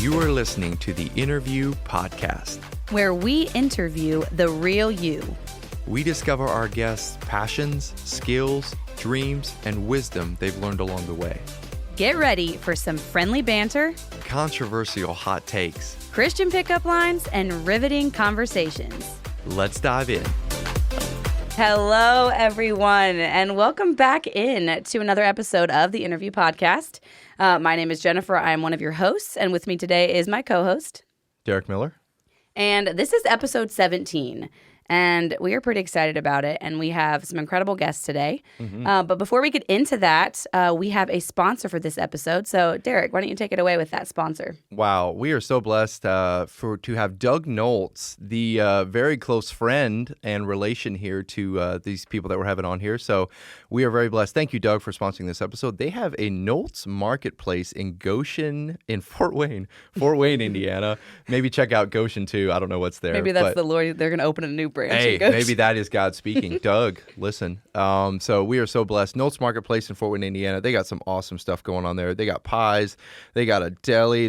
You are listening to the Interview Podcast, where we interview the real you. We discover our guests' passions, skills, dreams, and wisdom they've learned along the way. Get ready for some friendly banter, Controversial hot takes. Christian pickup lines, and riveting conversations. Let's dive in. Hello, everyone, and welcome back in to another episode of the Interview Podcast. My name is Jennifer. I am one of your hosts, and with me today is my co-host, Derek Miller. And this is episode 17. And we are pretty excited about it, and we have some incredible guests today. But before we get into that, we have a sponsor for this episode. So, Derek, why don't you take it away with that sponsor? Wow, we are so blessed to have Doug Nolt, the very close friend and relation here to these people that we're having on here. So we are very blessed. Thank you, Doug, for sponsoring this episode. They have a Nolt's Marketplace in Goshen, in Fort Wayne, Indiana. Maybe check out Goshen, too. I don't know what's there. Maybe that's the Lord. They're going to open a new branch. Hey, maybe that is God speaking. Doug, listen. So we are so blessed. Nolt's Marketplace in Fort Wayne, Indiana. They got some awesome stuff going on there. They got pies. They got a deli.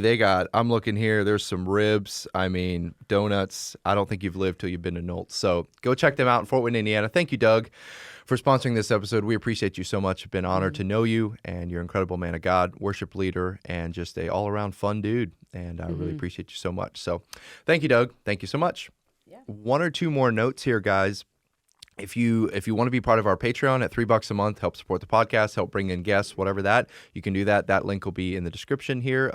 I'm looking here, there's some ribs. I mean, donuts. I don't think you've lived till you've been to Nolt's. So go check them out in Fort Wayne, Indiana. Thank you, Doug, for sponsoring this episode. We appreciate you so much. It's been an honor to know you, and you're an incredible man of God, worship leader, and just a all-around fun dude. And I really appreciate you so much. So thank you, Doug. Thank you so much. Yeah. One or two more notes here, guys. If you want to be part of our Patreon at $3 a month, help support the podcast, help bring in guests, whatever that, you can do that. That link will be in the description here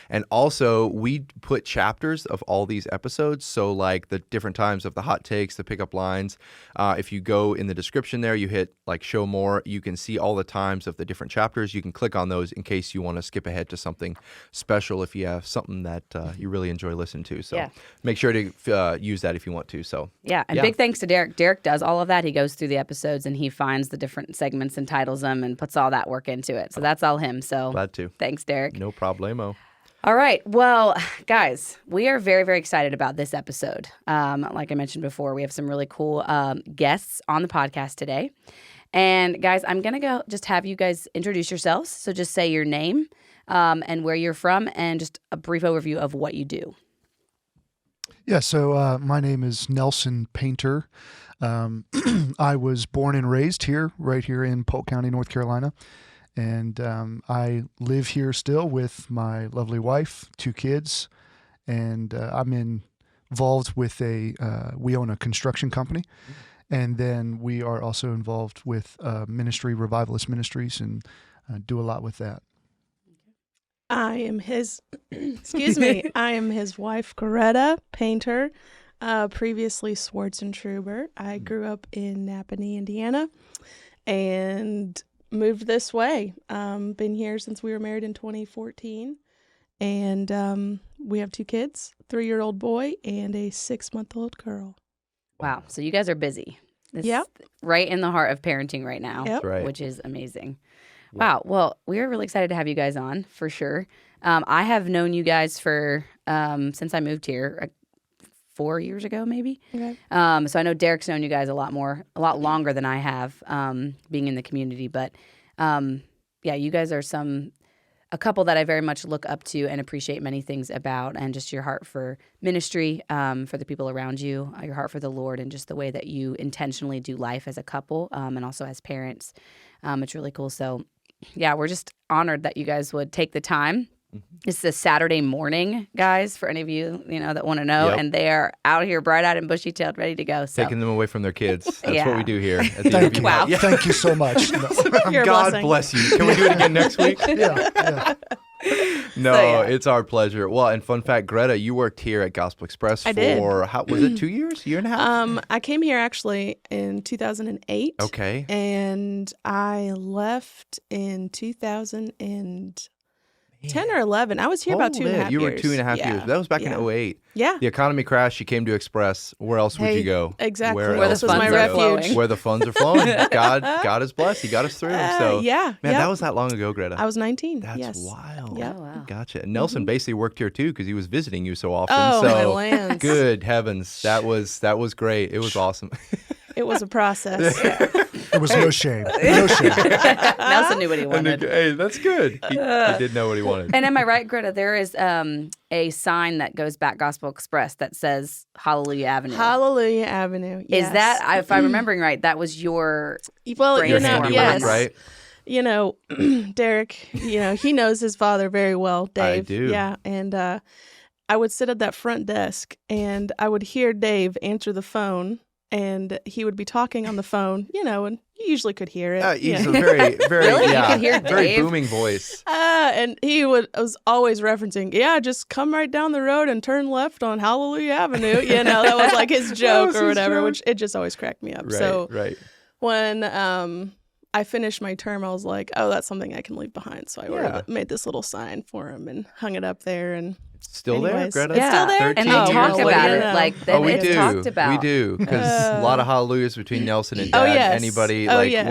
and also we put chapters of all these episodes. So like the different times of the hot takes, the pickup lines. If you go in the description there, you hit like show more, you can see all the times of the different chapters. You can click on those in case you want to skip ahead to something special if you have something that you really enjoy listening to. So make sure to use that if you want to. So big thanks to Derek. Derek does all of that. He goes through the episodes and he finds the different segments and titles them and puts all that work into it. So that's all him. So glad to. Thanks, Derek. No problemo. All right. Well, guys, we are very, very excited about this episode. Like I mentioned before, we have some really cool guests on the podcast today. And guys, I'm going to go just have you guys introduce yourselves. So just say your name and where you're from and just a brief overview of what you do. Yeah, so my name is Nelson Painter. I was born and raised right here in Polk County, North Carolina. And I live here still with my lovely wife, 2 kids. And I'm involved with we own a construction company. And then we are also involved with ministry, Revivalist Ministries, and do a lot with that. I am his, I am his wife, Greta, painter, previously Swartz and Truber. I grew up in Napanee, Indiana, and moved this way. Been here since we were married in 2014, and we have 2 kids, 3-year-old boy and a 6-month-old girl. Wow. So you guys are busy. Yep. Right in the heart of parenting right now, Yep. Right. Which is amazing. Wow. Well, we are really excited to have you guys on for sure. I have known you guys for since I moved here 4 years ago, maybe. Okay. So I know Derek's known you guys a lot longer than I have being in the community. But you guys are a couple that I very much look up to and appreciate many things about, and just your heart for ministry, for the people around you, your heart for the Lord, and just the way that you intentionally do life as a couple and also as parents. It's really cool. So we're just honored that you guys would take the time. It's a Saturday morning, guys, for any of you, that want to know. Yep. And they are out here bright-eyed and bushy-tailed, ready to go. So. Taking them away from their kids. That's what we do here. At the Thank you. Wow. Yeah. Thank you so much. God bless you. Can we do it again next week? Yeah. No, it's our pleasure. Well, and fun fact, Greta, you worked here at Gospel Express for, was it 2 years? Year and a half? I came here actually in 2008. Okay. And I left in 2010 or 11. I was here about 2.5 years. You were 2.5 years. That was back in 2008. Yeah. The economy crashed. You came to Express. Where else would you go? Exactly. Where the funds are flowing. Where the funds are flowing. God is blessed. He got us through. So man, that was that long ago, Greta. I was 19. That's wild. Yeah. Oh, wow. Gotcha. And Nelson basically worked here too because he was visiting you so often. Oh, so my lands. good heavens, that was great. It was awesome. It was a process. There was no shame. No shame. Nelson knew what he wanted. Hey, that's good. He did know what he wanted. And am I right, Greta? There is a sign that goes back Gospel Express that says Hallelujah Avenue. Hallelujah Avenue. Yes. Is that, if I'm remembering right, that was your well, Your you know, handiwork, yes. right? You know, Derek, you know, he knows his father very well, Dave. I do. Yeah. And I would sit at that front desk and I would hear Dave answer the phone and he would be talking on the phone, you know, and you usually could hear it. He's a very, very, Really? You yeah, could hear very Dave? booming voice. And he was always referencing, yeah, just come right down the road and turn left on Hallelujah Avenue. You know, that was like his joke was or his whatever, joke. which it just always cracked me up. Right, So right. when I finished my term, I was like, oh, that's something I can leave behind. So I made this little sign for him and hung it up there. And Still there, anyways, Greta? it's still there? 13 and they years talk later. about you it. know. Like, Oh, we it's do. talked about. We do, because a lot of hallelujahs between Nelson and Dad. Oh, yes. Anybody Oh, like yes.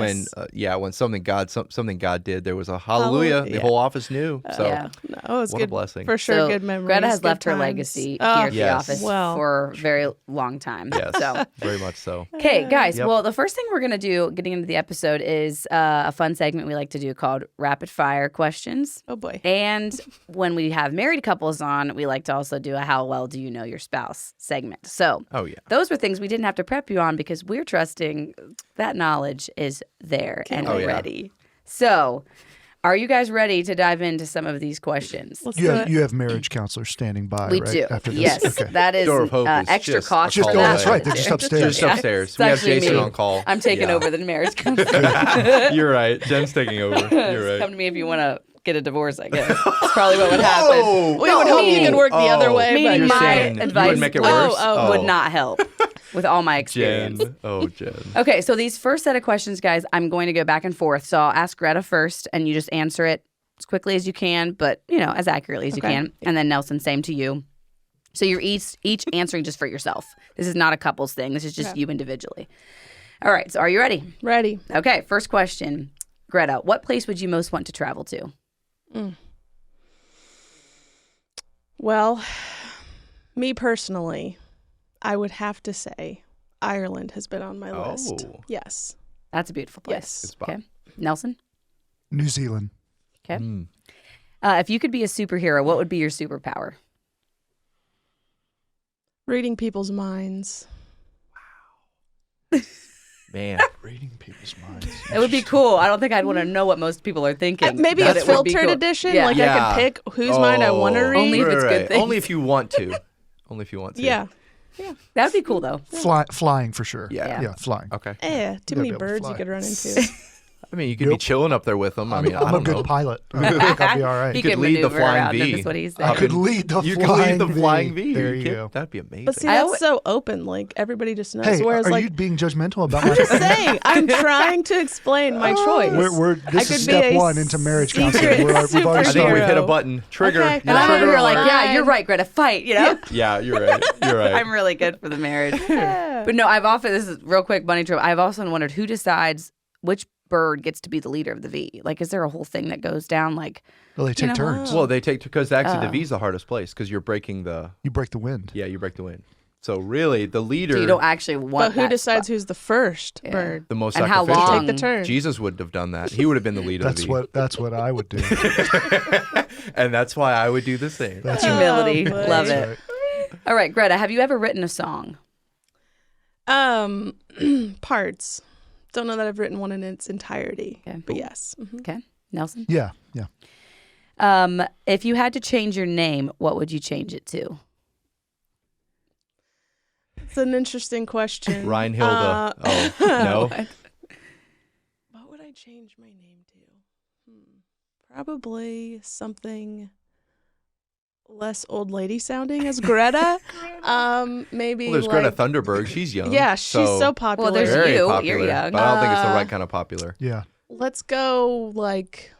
when something God did, there was a hallelujah. Hallelujah. The whole office knew. So yeah, no, it was what good. a blessing. For sure, So good memories. Greta has good left her times. legacy Oh, here at the Yes. office Well. for a very long time. Yes, So. very much so. Okay, guys. Yep. Well, the first thing we're going to do getting into the episode is a fun segment we like to do called Rapid Fire Questions. Oh, boy. And when we have married couples on, we like to also do a How Well Do You Know Your Spouse segment. So Oh, yeah. those were things we didn't have to prep you on because we're trusting that knowledge is there and Oh, yeah. ready. So are you guys ready to dive into some of these questions? Let's You do have, it. you have marriage counselors standing by, We right? do. After this? Yes, Okay. that is Door of Hope is extra just cost. a for call that. that's right. They're just upstairs. Just upstairs. It's We have actually Jason me. on call. I'm taking Yeah. over the marriage counselor. You're right. Jen's taking over. You're Come right. to me if you want to get a divorce, I guess. That's probably what would happen. Whoa! We would hope you could work the other way. but- Meaning You're my saying you advice would make it worse? would not help with all my experience. Jen. Oh, Jen. Okay, so these first set of questions, guys, I'm going to go back and forth. So I'll ask Greta first, and you just answer it as quickly as you can, but, you know, as accurately as you Okay. can. And then Nelson, same to you. So you're each answering just for yourself. This is not a couples thing. This is just Okay. you individually. All right, so are you ready? Ready. Okay, first question. Greta, what place would you most want to travel to? Well, me personally, I would have to say Ireland has been on my list. Oh. Yes. That's a beautiful place. Yes. Good spot. Okay. Nelson? New Zealand. Okay. Mm. If you could be a superhero, what would be your superpower? Reading people's minds. Man. Reading people's minds. It would be cool. I don't think I'd want to know what most people are thinking. Maybe but a it would be filtered cool. edition. Yeah. Like I Yeah. could pick whose mind I want to read. Only if it's good things. Only if you want to. Only if you want to. Yeah. That would be cool, though. Flying for sure. Yeah. Yeah, flying. Okay. Too gotta many be able to birds fly. you could run into. I mean, you could be Nope. chilling up there with them. I I'm, mean, I'm I a don't good know. pilot. I think I'll be all right. He could could lead the maneuver flying around him, V. is what he's I saying. could lead the You flying could lead the V. flying V. There you kid. go. That'd be amazing. But see, I that's alwa- so open. Like everybody just knows. Hey, Whereas, are like, you being judgmental about my I'm just saying, I'm trying to explain my choice. This could is be step a one into marriage secret counseling. We've already I think we've started. hit a superhero. button. Trigger. Okay. And I'm over Trigger here like, alert. yeah, you're right, Greta, fight, you know? Yeah, you're right. You're right. I'm really good for the marriage. Yeah. But no, this is real quick, bunny trip. I've also wondered who decides which bird gets to be the leader of the V. Like, is there a whole thing that goes down? Like, Well, they take know, turns. Well, they take because actually the Oh. V is the hardest place because you're breaking the You break the wind. you break the wind. So really, the leader, so you don't actually want But who that decides spot. who's the first Yeah. bird? the most and how sacrificial. long? Take the turn. Jesus would have done that. He would have been the leader. That's of the what I would do. and that's why I would do the same. That's Humility. Oh, boy. Love That's it. right. All right, Greta, have you ever written a song? Parts. Don't know that I've written one in its entirety. Okay. But yes. Mhm. Okay. Nelson? Yeah, yeah. If you had to change your name, what would you change it to? It's an interesting question. Reinhilda. Oh no. What would I change my name to? Probably something less old lady sounding as Greta. Maybe Well, there's like, Greta Thunberg. She's young. Yeah, she's so popular. Well, there's very you. popular. You're young. But I don't think it's the Uh, right kind of popular. Yeah. Let's go like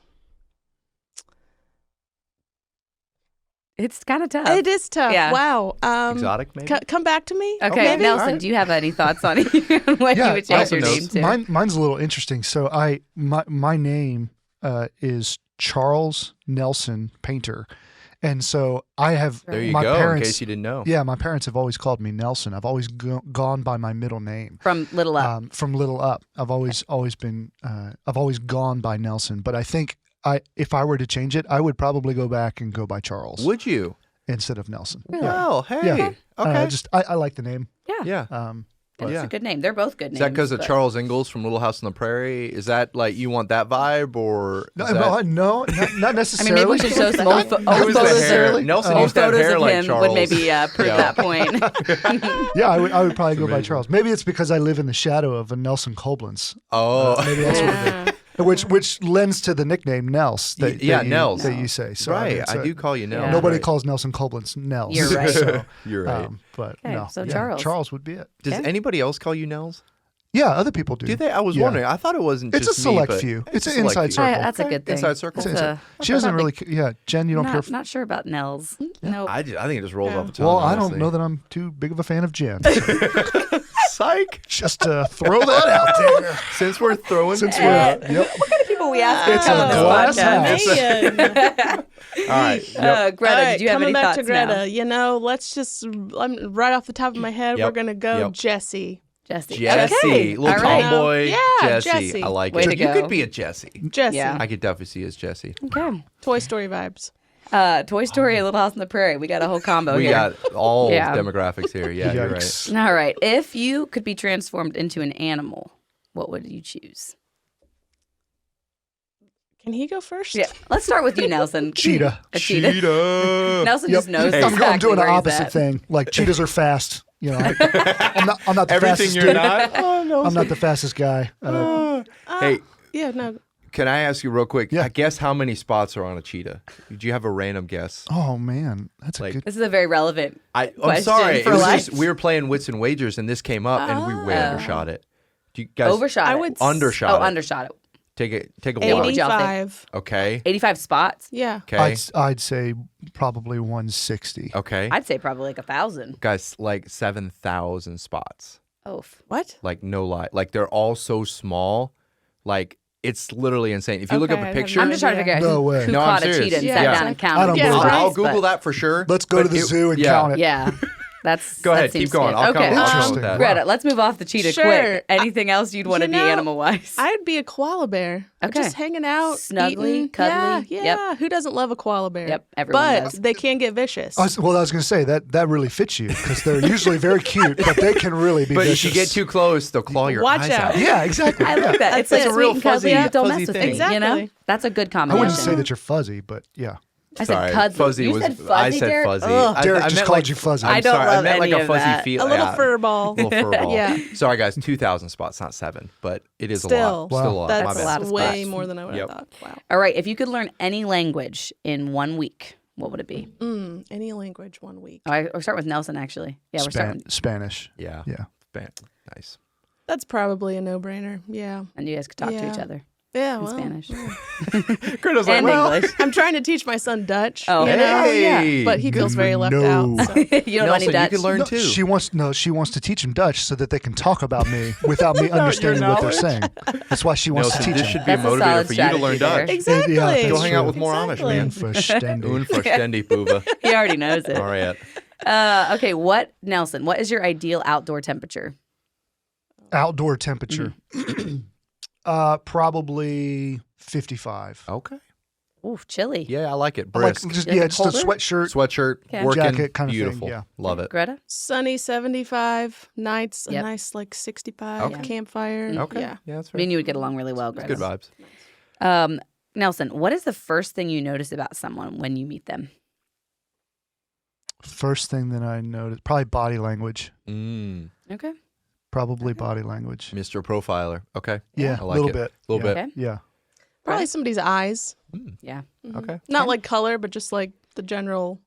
It's kind of tough. it is tough. Yeah. Wow. Exotic, maybe. Come back to me. Okay, maybe? Nelson, Alright. do you have any thoughts on what you would change Nelson your name knows. to? Mine's a little interesting. So my name is Charles Nelson Painter, And so I have There you my go. parents. In case you didn't know. Yeah, my parents have always called me Nelson. I've always gone by my middle name. From little up. From little up, I've always been. I've always gone by Nelson. But I think if I were to change it, I would probably go back and go by Charles Would you? instead of Nelson. Well, hey. Yeah. Okay. I like the name. Yeah. yeah. It's yeah. a good name. They're both good names. Is that because of but- Charles Ingalls from Little House on the Prairie? Is that like you want that vibe or? No, is that- not I mean, necessarily. maybe we should show some old, It old was the photos. hair. Of, Nelson old used to have photos hair of like him Charles. would maybe prove Yeah. that point. Yeah, I would probably go by amazing. Charles. Maybe it's because I live in the shadow of a Nelson Koblenz. Oh, Maybe that's what it is. Which lends to the nickname Nels. Nels. That you say. So right. it's I do call you Nels. Yeah. Nobody Right. calls Nelson Koblenz Nels. You're right. So, You're right. but Okay, no. so yeah, Charles. Charles would be it. Does Okay. anybody else call you Nels? Yeah, other people do. Do they? I was Yeah. wondering. I thought it wasn't It's just a select me, but few. a It's an select inside few. circle. That's a good thing. Inside circle. That's a- She doesn't really. Yeah, Jen, you don't care. not sure about Nels. No. I think it just rolls off the tongue. Well, I honestly. don't know that I'm too big of a fan of Jen. Psych. Just to throw that out there. Since we're throwing. Since Eh. we're yep. What kind of people we ask It's to come a on this glass podcast? house. All right. Yep. Greta, All right, did you have coming any back thoughts to Greta, now? you know, let's just right off the top of my head, Yep. we're gonna go Yep. Jesse. Jesse. Jesse, Okay. little All right. tomboy, Yeah, Jesse. Jesse. I like Way it. to You go. could be a Jesse. Jesse. Yeah. I could definitely see as Jesse. Okay. Toy Story vibes. Toy Story, Little House on the Prairie. We got a whole combo We here. got all Yeah. demographics here. Yeah, you're right. Yikes. All right. If you could be transformed into an animal, what would you choose? Can he go first? Yeah. Let's start with you, Nelson. Cheetah. A cheetah. Nelson Yep. just knows Hey. I'm exactly doing the where he's opposite at. thing. Like cheetahs are fast. You know, I'm not the Everything fastest. you're not. Oh, no. I'm not the fastest guy. Hey, Yeah, no. can I ask you real quick? Yeah. I guess how many spots are on a cheetah? Do you have a random guess? Oh man, that's Like- a good. This is a very relevant. I'm Question sorry. It for was life. just we were playing wits and wagers, and this came up, and we way Oh. undershot it. Do you guys Overshot. I it. would undershot Oh, it? undershot it. Take a Yeah, what walk. would y'all think? 85. Okay. 85 spots. Yeah. Okay. I'd say probably 160. Okay. I'd say probably like 1,000. Guys, like 7,000 spots. Oh, What? Like no lie. Like they're all so small. Like it's literally insane. If you look up Okay, I a have picture, I'm just trying to figure out No who, way. who No, I'm caught a serious. cheetah and Yeah, sat yeah. down and counted. I don't his believe it. spots, I'll but- Google that for sure. Let's go But to the it- zoo and yeah. count it. Yeah. That's Go ahead, that keep seems going. good. I'll okay. come along Interesting. with that. Greta, let's move off the cheetah Sure. quick. Anything else you'd want to You be know, animal wise? I'd be a koala bear. Okay. Just hanging out, Snuggly, eating. cuddly. Yeah, Yep. yeah. Who doesn't love a koala bear? Yep, everyone But does. they can get vicious. I was going to say that really fits you because they're usually very cute, but they can really be But vicious. if you get too close, they'll claw your Watch eyes out. out. Yeah, exactly. I like that. It's That's like it. sweet and cuddly. Real fuzzy- Don't fuzzy mess with thing. me. You know, Exactly. that's a good I combination. wouldn't say that you're fuzzy, but yeah. I said Sorry, cuddly. fuzzy You was. said fuzzy, I said Derek? fuzzy. Ugh. Derek I just meant called like, you fuzzy. I'm I don't sorry, love I meant like any a of fuzzy that. feel. a little yeah. fur ball. Little fur ball. Yeah. Sorry, guys. 2,000 spots, not 7, but it is a Still. lot. Wow. Still a lot. That's My bad. lot of way spots. more than I would Yep. have thought. Wow. All right, if you could learn any language in 1 week, what would it be? Any language 1 week. We'll start with Nelson, actually. Yeah, we're starting. Spanish. Yeah. Yeah. Nice. That's probably a no-brainer. Yeah. And you guys could talk to Yeah. each other Yeah. in Well, Spanish. Greta's And English. I'm trying to teach my son Dutch. Oh, you know? hey. But he feels very left No. out. So. You don't know any Nelson, you Dutch? could learn No, too. she wants to teach him Dutch so that they can talk about me without me understanding what they're saying. That's why she wants Nelson, to teach this him. should be a That's a motivator solid for you to learn strategy there. Dutch. Exactly. Yeah, that's Go hang out true. with more Amish, Exactly. man. Unverständlich. Unverständlich, Puva. He already knows it. All right. Okay, Nelson, what is your ideal outdoor temperature? Outdoor temperature. Probably 55. Okay. Ooh, chilly. Yeah, I like it. Like Brisk. just You like yeah, it just a colder? sweatshirt. Sweatshirt, Okay. working, Jacket kind of thing, beautiful. yeah. Love it. Greta? Sunny 75 nights, Yep. a nice like 65 Okay. campfire. Okay. Yeah. that's Me right. and you would get along really well, Greta. Good vibes. Nelson, what is the first thing you notice about someone when you meet them? First thing that I noticed, probably body language. Okay. Probably body language. Mr. Profiler. Okay. Yeah, I a like little it. bit. A little yeah. bit. Okay. Yeah. Probably somebody's eyes. Yeah. Okay. Not like color, but just like the general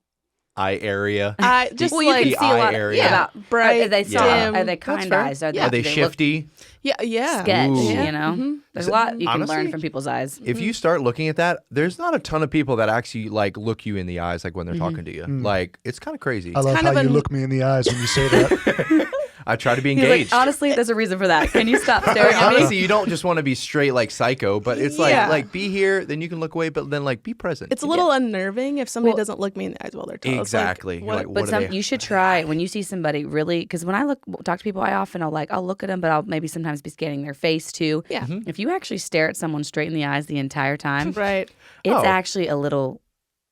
Eye area. eye. Just Well, you like can see a lot eye of area. about bright, Are they Yeah. dim? Are they That's kind fair. eyes? Are they, Are they do look shifty? yeah. sketch? Ooh. You know, there's a lot you can Honestly, learn from people's eyes. If you start looking at that, there's not a ton of people that actually like look you in the eyes like when they're talking to you. Like it's kind of crazy. I love kind how of you an- look me in the eyes when you say that. I try to be He's engaged. like, honestly, there's a reason for that. Can you stop staring at me? Honestly, you don't just want to be straight like psycho, but it's like be here, then you can look away, but then like be present. It's a little unnerving if somebody doesn't look me in the eyes while they're talking. Exactly. It's You're like, like, what? what But are they? you should try when you see somebody really, because when I talk to people, I'll look at them, but I'll maybe sometimes be scanning their face too. Yeah. If you actually stare at someone straight in the eyes the entire time, Right. it's Oh. actually a little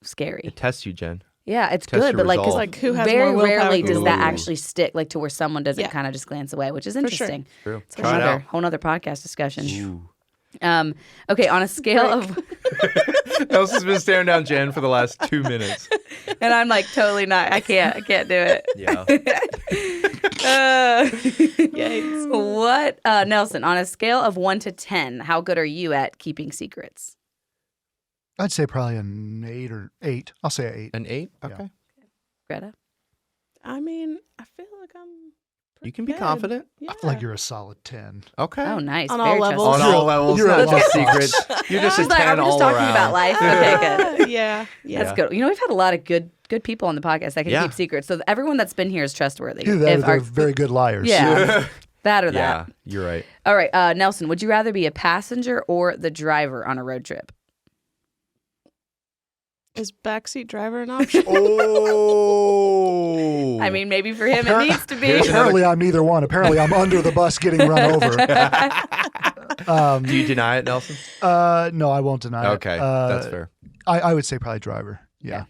scary. It tests you, Jen. Yeah, it's Test good, your but like, 'cause, resolve. Like, who has very more willpower rarely can does do that Ooh. actually stick, like to where someone doesn't Yeah. kind of just glance away, which is sure. interesting. True. It's a Try it out. whole nother podcast discussion. Ooh. Okay, on a scale of, Nelson's been staring down Jen for the last 2 minutes. and I'm like totally not. I can't do it. Yeah. Yikes. What, Nelson? On a scale of 1 to 10, how good are you at keeping secrets? I'd say probably an 8. I'll say an 8. An 8? Yeah. Okay. Greta? I mean, I feel like I'm pretty You can be good. confident. Yeah. I feel like you're a solid 10. Okay. Oh, nice. On Very all levels. On trustworthy. all levels, You're not a just love secrets. You're just She's a like, 10 are we all just talking around. about life? Okay, good. Yeah. That's good. You know, we've had a lot of good people on the podcast that can Yeah. keep secrets. So everyone that's been here is trustworthy. Either that or If they're our- very good liars. yeah, that or that. Yeah, you're right. All right, Nelson, would you rather be a passenger or the driver on a road trip? Is backseat driver an option? Oh. I mean, maybe for him it needs to be. Here's Apparently, I'm neither one. Apparently, I'm under the bus getting run over. Do you deny it, Nelson? No, I won't deny it. Okay, that's fair. I would say probably driver. Yeah.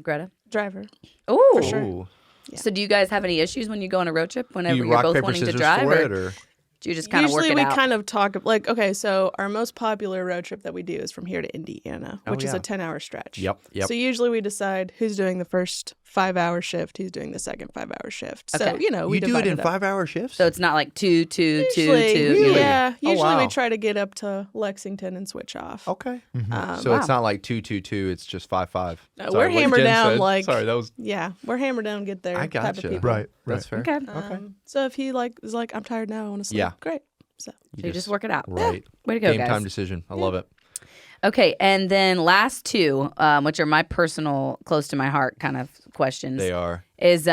Greta? Driver. Oh, For sure. Ooh. So do you guys have any issues when you go on a road trip Do whenever you you're rock, both paper, wanting to scissors drive? for Or it, or? do you just kind of work Usually it we out? kind of talk like, okay, so our most popular road trip that we do is from here to Indiana, Oh, which is yeah. a 10-hour stretch. Yep. So usually we decide who's doing the first 5-hour shift, who's doing the second 5-hour shift. So, Okay. we You do divide it in up. 5-hour shifts? So it's not like two, two, Usually, two. You're like- yeah. Oh, Usually wow. we try to get up to Lexington and switch off. Okay. Mm-hmm. So it's not like 2-2-2, it's just 5-5. No, Sorry, we're what hammered Jen down said. like Sorry, that was... yeah, we're hammered down, get there I type of gotcha. people. Right. That's fair. Okay. So if he is like, I'm tired now, I want to sleep. Yeah. Great. So So you just work it out. Right. Way to go, Game guys. time decision. I love it. Okay, and then last two, which are my personal, close to my heart kind of questions, They are. is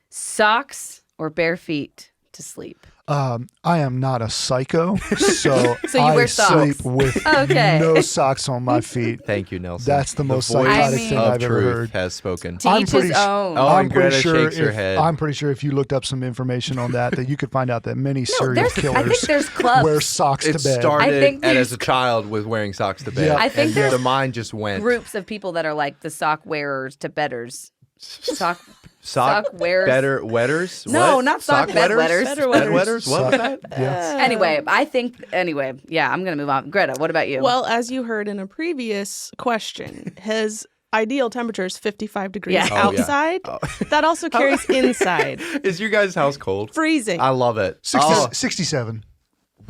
socks or bare feet to sleep? I am not a psycho, so, So you I wear socks. sleep with Okay. no socks on my feet. Thank you, Nelson. That's the most voice psychotic thing of I've ever truth heard. has spoken. To I'm each pretty his s- own. Oh, I'm and pretty Greta sure shakes her if, head. I'm pretty sure if you looked up some information on that you could find out that many serial I think killers there's clubs. wear socks It to bed. started I think as there's a child with wearing socks to bed. Yeah. I think and there's the mind just went. Groups of people that are like the sock wearers to bedders. Sock Sock wearers. better wetters? No, What? not sock bed wetters. Better Bed wetters. wetters? What was Sock- that? yeah. Anyway, yeah, I'm going to move on. Greta, what about you? well, as you heard in a previous question, his ideal temperature is 55 degrees Yeah. Oh, yeah. outside. That also carries inside. Is your guys' house cold? Freezing. I love it. 67.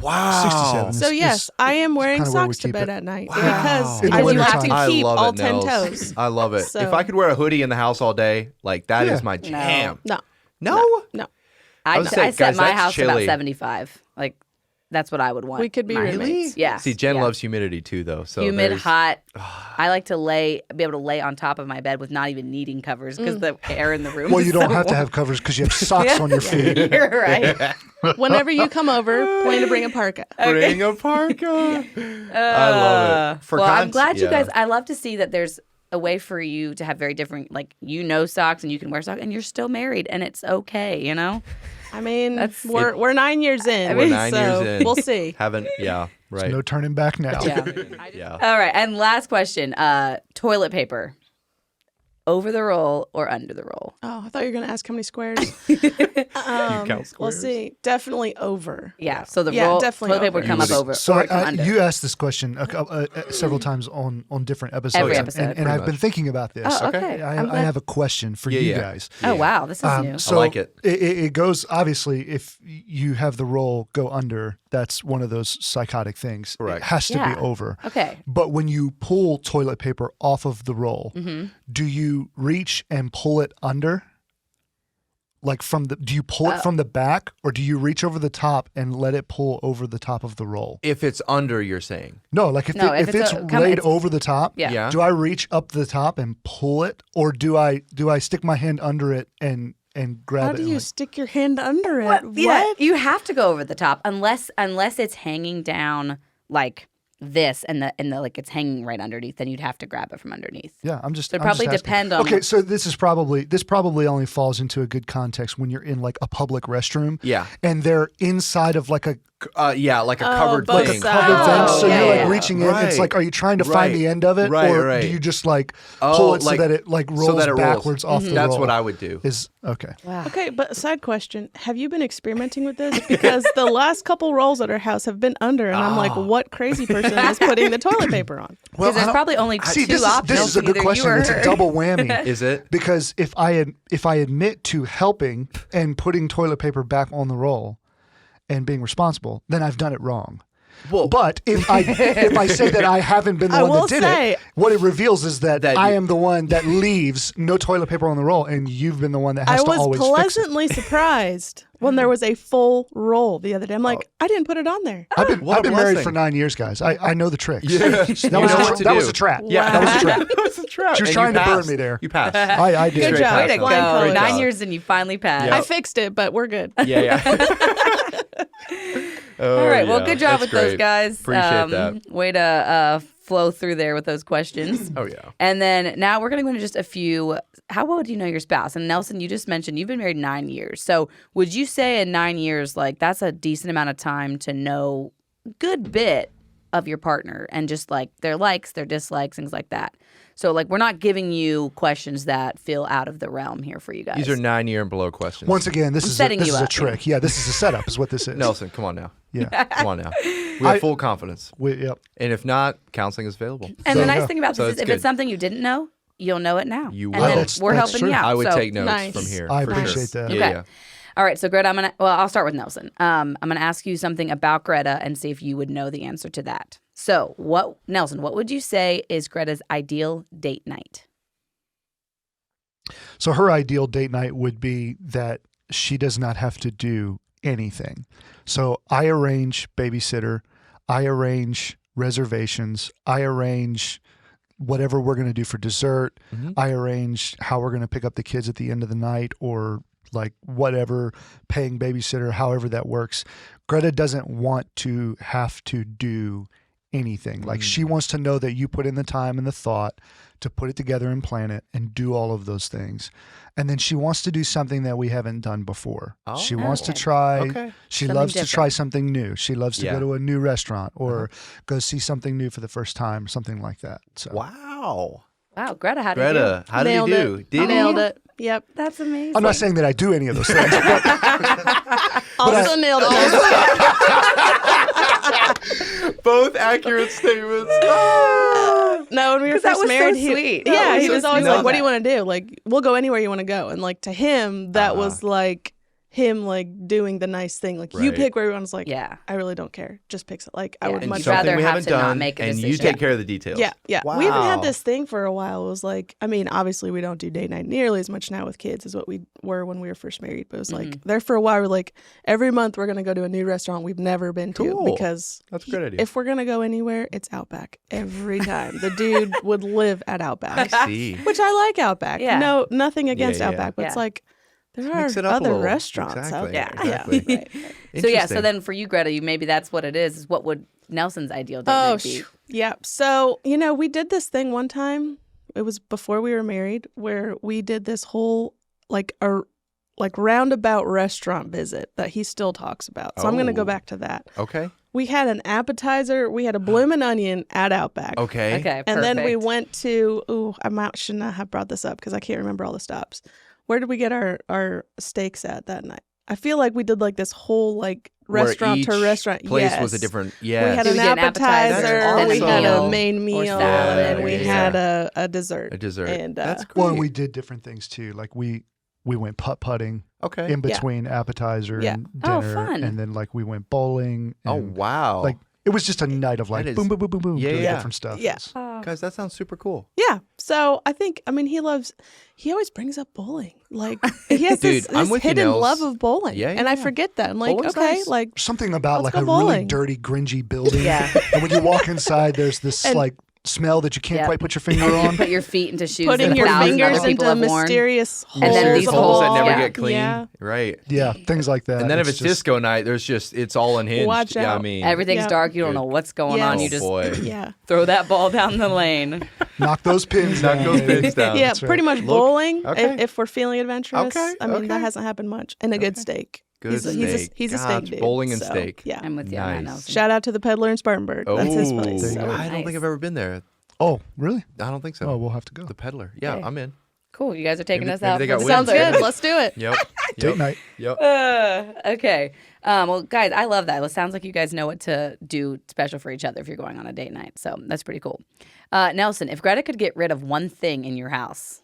Wow. 67. So yes, I am wearing kinda where we socks to keep bed it. at night Wow. because In the I do wintertime. have to I keep love all it, 10 Nels. toes. I love it. So- If I could wear a hoodie in the house all day, like that is Yeah. my jam. No, No? no. I would say, set guys, my that's house about chilly. 75. Like, that's what I would want. We could be mine. roommates. Yeah. See, Jen yeah. loves humidity too, though. So humid, there's- hot. I like to be able to lay on top of my bed with not even needing covers because the air in the room. Well, is you don't so have to warm. have covers because you have socks on your feet. You're right. Whenever you come over, plan to bring a parka. Bring a parka. I love it. For well, I'm cons- glad you yeah. guys. I love to see that there's a way for you to have very different, like socks and you can wear socks and you're still married and it's okay. You know. I mean, That's- we're 9 years in. We're 9 so years in. We'll see. Haven't, yeah, right. No turning back now. Yeah. Yeah. All right. And last question: toilet paper, over the roll or under the roll? Oh, I thought you were going to ask how many squares. count We'll squares? see. Definitely over. Yeah. So the Yeah, roll definitely toilet paper would over. come up You would- over So or come under. you asked this question several times on different episodes, Every episode, and pretty I've been much. thinking about this. Oh, okay. I'm I glad- have a question for Yeah, you yeah. guys. Oh wow, this is new. So like it. It goes obviously if you have the roll go under, that's one of those psychotic things. Correct. It has to Yeah. be over. Okay. But when you pull toilet paper off of the roll, Mm-hmm. do you reach and pull it under? Like do you pull it from the back or do you reach over the top and let it pull over the top of the roll? If it's under, you're saying. No, like if it's laid over the top, Yeah. Yeah. do I reach up the top and pull it or do I stick my hand under it and and grab How it. do and, you like, stick your hand under it? What? Yeah, you have to go over the top unless it's hanging down like this and the like it's hanging right underneath. Then you'd have to grab it from underneath. Yeah, I'm just. So it I'm probably just asking. depend on. Okay, so this probably only falls into a good context when you're in like a public restroom. Yeah. And they're inside of like a like a covered both thing. sides. covered thing. Oh, So yeah, you're yeah. like reaching in. It's Right. like, are you trying to find Right. the end of it, Right, or right. do you just like Oh, pull it so like- that it like rolls so that it rolls. backwards off the That's roll? what I would do. Is okay. Wow. Okay, but side question: have you been experimenting with this? Because the last couple rolls at our house have been under, and I'm like, what crazy person is putting the toilet paper on? Because there's I don't- probably only See, two this options. is a good Either question. you or It's a her. double whammy. Is it? Because if I admit to helping and putting toilet paper back on the roll and being responsible, then I've done it wrong. Well, But if I say that I haven't been the I one will that did say- it, what it reveals is that That I you- am the one that leaves no toilet paper on the roll, and you've been the one that I has to was always fix it. pleasantly surprised when there was a full roll the other day. I'm like, I didn't put it on there. I've been What a married blessing. for 9 years, guys. I know the tricks. Yeah. That You was know a what tra- to that do. was a trap. Yeah, That was a trap. That was a trap. She was And trying you to burn passed. me there. You passed. I did. Good Straight job. pass Way to on that. go. Great 9 job. years and you finally passed. Yep. I fixed it, but we're good. Yeah. All right. Well, yeah. good job That's with those great. guys. Appreciate that. Way to flow through there with those questions. Oh, yeah. And then now we're going to go into just a few. How well do you know your spouse? And Nelson, you just mentioned you've been married 9 years. So would you say in 9 years, like that's a decent amount of time to know a good bit of your partner and just like their likes, their dislikes, things like that? So like we're not giving you questions that feel out of the realm here for you guys. These are 9-year and below questions. Once again, this I'm is setting this you is a up. trick. Yeah, this is a setup, is what this is. Nelson, come on now. Yeah. Come on now. We have full confidence. Yep. And if not, counseling is available. And So- the nice thing about So this is it's if good. it's something you didn't know, you'll know it now. You and will. then That's we're helping true. you out. I would So- take notes Nice. from here. I for appreciate sure. that. Yeah, Okay. yeah. All right, so Greta, I'll start with Nelson. I'm gonna ask you something about Greta and see if you would know the answer to that. So, Nelson, what would you say is Greta's ideal date night? So her ideal date night would be that she does not have to do anything. So I arrange babysitter, I arrange reservations, I arrange whatever we're going to do for dessert, I arrange how we're going to pick up the kids at the end of the night, or like whatever, paying babysitter, however that works. Greta doesn't want to have to do anything. Like she wants to know that you put in the time and the thought to put it together and plan it and do all of those things. And then she wants to do something that we haven't done before. She wants to Okay. try, Okay. she Something loves to try different. something new. She loves to Yeah. go to a new restaurant or go see something new for the first time, something like that. So Wow. Wow, Greta, how did Greta, how did he Nailed do? it. Did he? Nailed it. Yep. That's amazing. I'm not saying that I do any of those things, but Also nailed it. Both accurate statements. No, when we were 'Cause that first was so married, sweet. yeah, That was he so was always sweet. like, "What do you want to do? Like, we'll go anywhere you want to go." And like to him, that was like him like doing the nice thing. Like you Right. pick where you want. It's like, Yeah. I really don't care. Just pick it. Like I Yeah. would And much you'd Something rather we have haven't to not done, make a and you decision. take care of the details. Yeah, yeah. Wow. We even had this thing for a while. It was like, I mean, obviously we don't do date night nearly as much now with kids as what we were when we were first married. But it was like there for a while. We're like, every month we're gonna go to a new restaurant we've never been to Cool. because That's a good idea. if we're gonna go anywhere, it's Outback every time. The dude would live at Outback. I see. Which I like Outback. Yeah. No, nothing against yeah. Outback, but it's Yeah. like there Mix are it up a other little. restaurants Exactly. out there. Exactly. Yeah. Right. So yeah, so Interesting. then for you, Greta, you maybe that's what it is what would Nelson's ideal date Oh, night be? yeah. So, we did this thing one time. It was before we were married where we did this whole like roundabout restaurant visit that he still talks about. So I'm going to go Oh. back to that. Okay. We had an appetizer. We had a bloomin' onion at Outback. Okay. Okay, And then we perfect. went to, should not have brought this up because I can't remember all the stops. Where did we get our steaks at that night? I feel like we did like this whole like Where restaurant to each rest. place was a Yes. different. We Yes. had So an we get an appetizer, appetizer, then we a had a meal, main meal, salad, and then we yeah. had a dessert. A dessert. And, That's great. well, and we did different things too. Like we went putt-putting okay. in between appetizer Yeah. and Oh, dinner. fun. And then like we went bowling. Oh and, wow. Like it was just a night of like That is- boom, boom, boom, boom, boom, Yeah, doing yeah. different stuff. Yeah. It's- Guys, that sounds super cool. Yeah. So I think, he always brings up bowling. Like he has Dude, this I'm with you, hidden Nels. love of bowling. Yeah, And I yeah. forget that. I'm like, Bowling's okay, nice. like Something about Let's like go a really bowling. dirty, gringy building. Yeah. And when you walk inside, there's this And- like smell that you can't Yep. quite put your finger on. Put your feet into shoes Putting that your thousands of fingers other people into have worn. mysterious holes. And then Mysterious these of the holes that wall. never yeah. get clean. Yeah. Right. Yeah, things like that. And then if It's it's just- disco night, it's all unhinged. Watch Yeah, I out. mean, Everything's Yeah. dark. You don't Good. know what's going Yes. on. oh You just boy. Yeah. throw that ball down the lane. knock those pins Knock down. those baby. pins down. Yeah, That's right. pretty much Look- bowling. okay. If we're feeling adventurous, Okay, I mean okay. that hasn't happened much, and a good steak. Good he's steak. He's a Gosh, steak dude. bowling and so, steak. Yeah. I'm with you on that, Nice. Nelson. Shout out to the peddler in Spartanburg. That's his Oh, place. There you So. go. I don't think Nice. I've ever been there. Oh, really? I don't think so. Oh, we'll have to go. The peddler. Yeah, Okay. I'm in. Cool. You guys are taking Maybe- us maybe out. they got for wings. the Sounds good. summer. Let's do it. Yep. Date night. Yep. Okay. Well, guys, I love that. It sounds like you guys know what to do special for each other if you're going on a date night. So that's pretty cool. Nelson, if Greta could get rid of one thing in your house,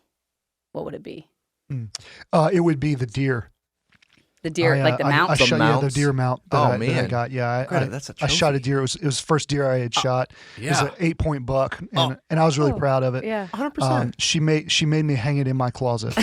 what would it be? It would be the deer. The deer, like the mount? I The shot, yeah, the mounts? deer mount that, Oh, I man. got. Yeah, Greta, that's a I shot a trophy. deer. It was the first deer I had shot. It was Yeah. an 8-point buck, and, Oh. and I was really Oh, proud of it. Yeah. 100%. She made me hang it in my closet.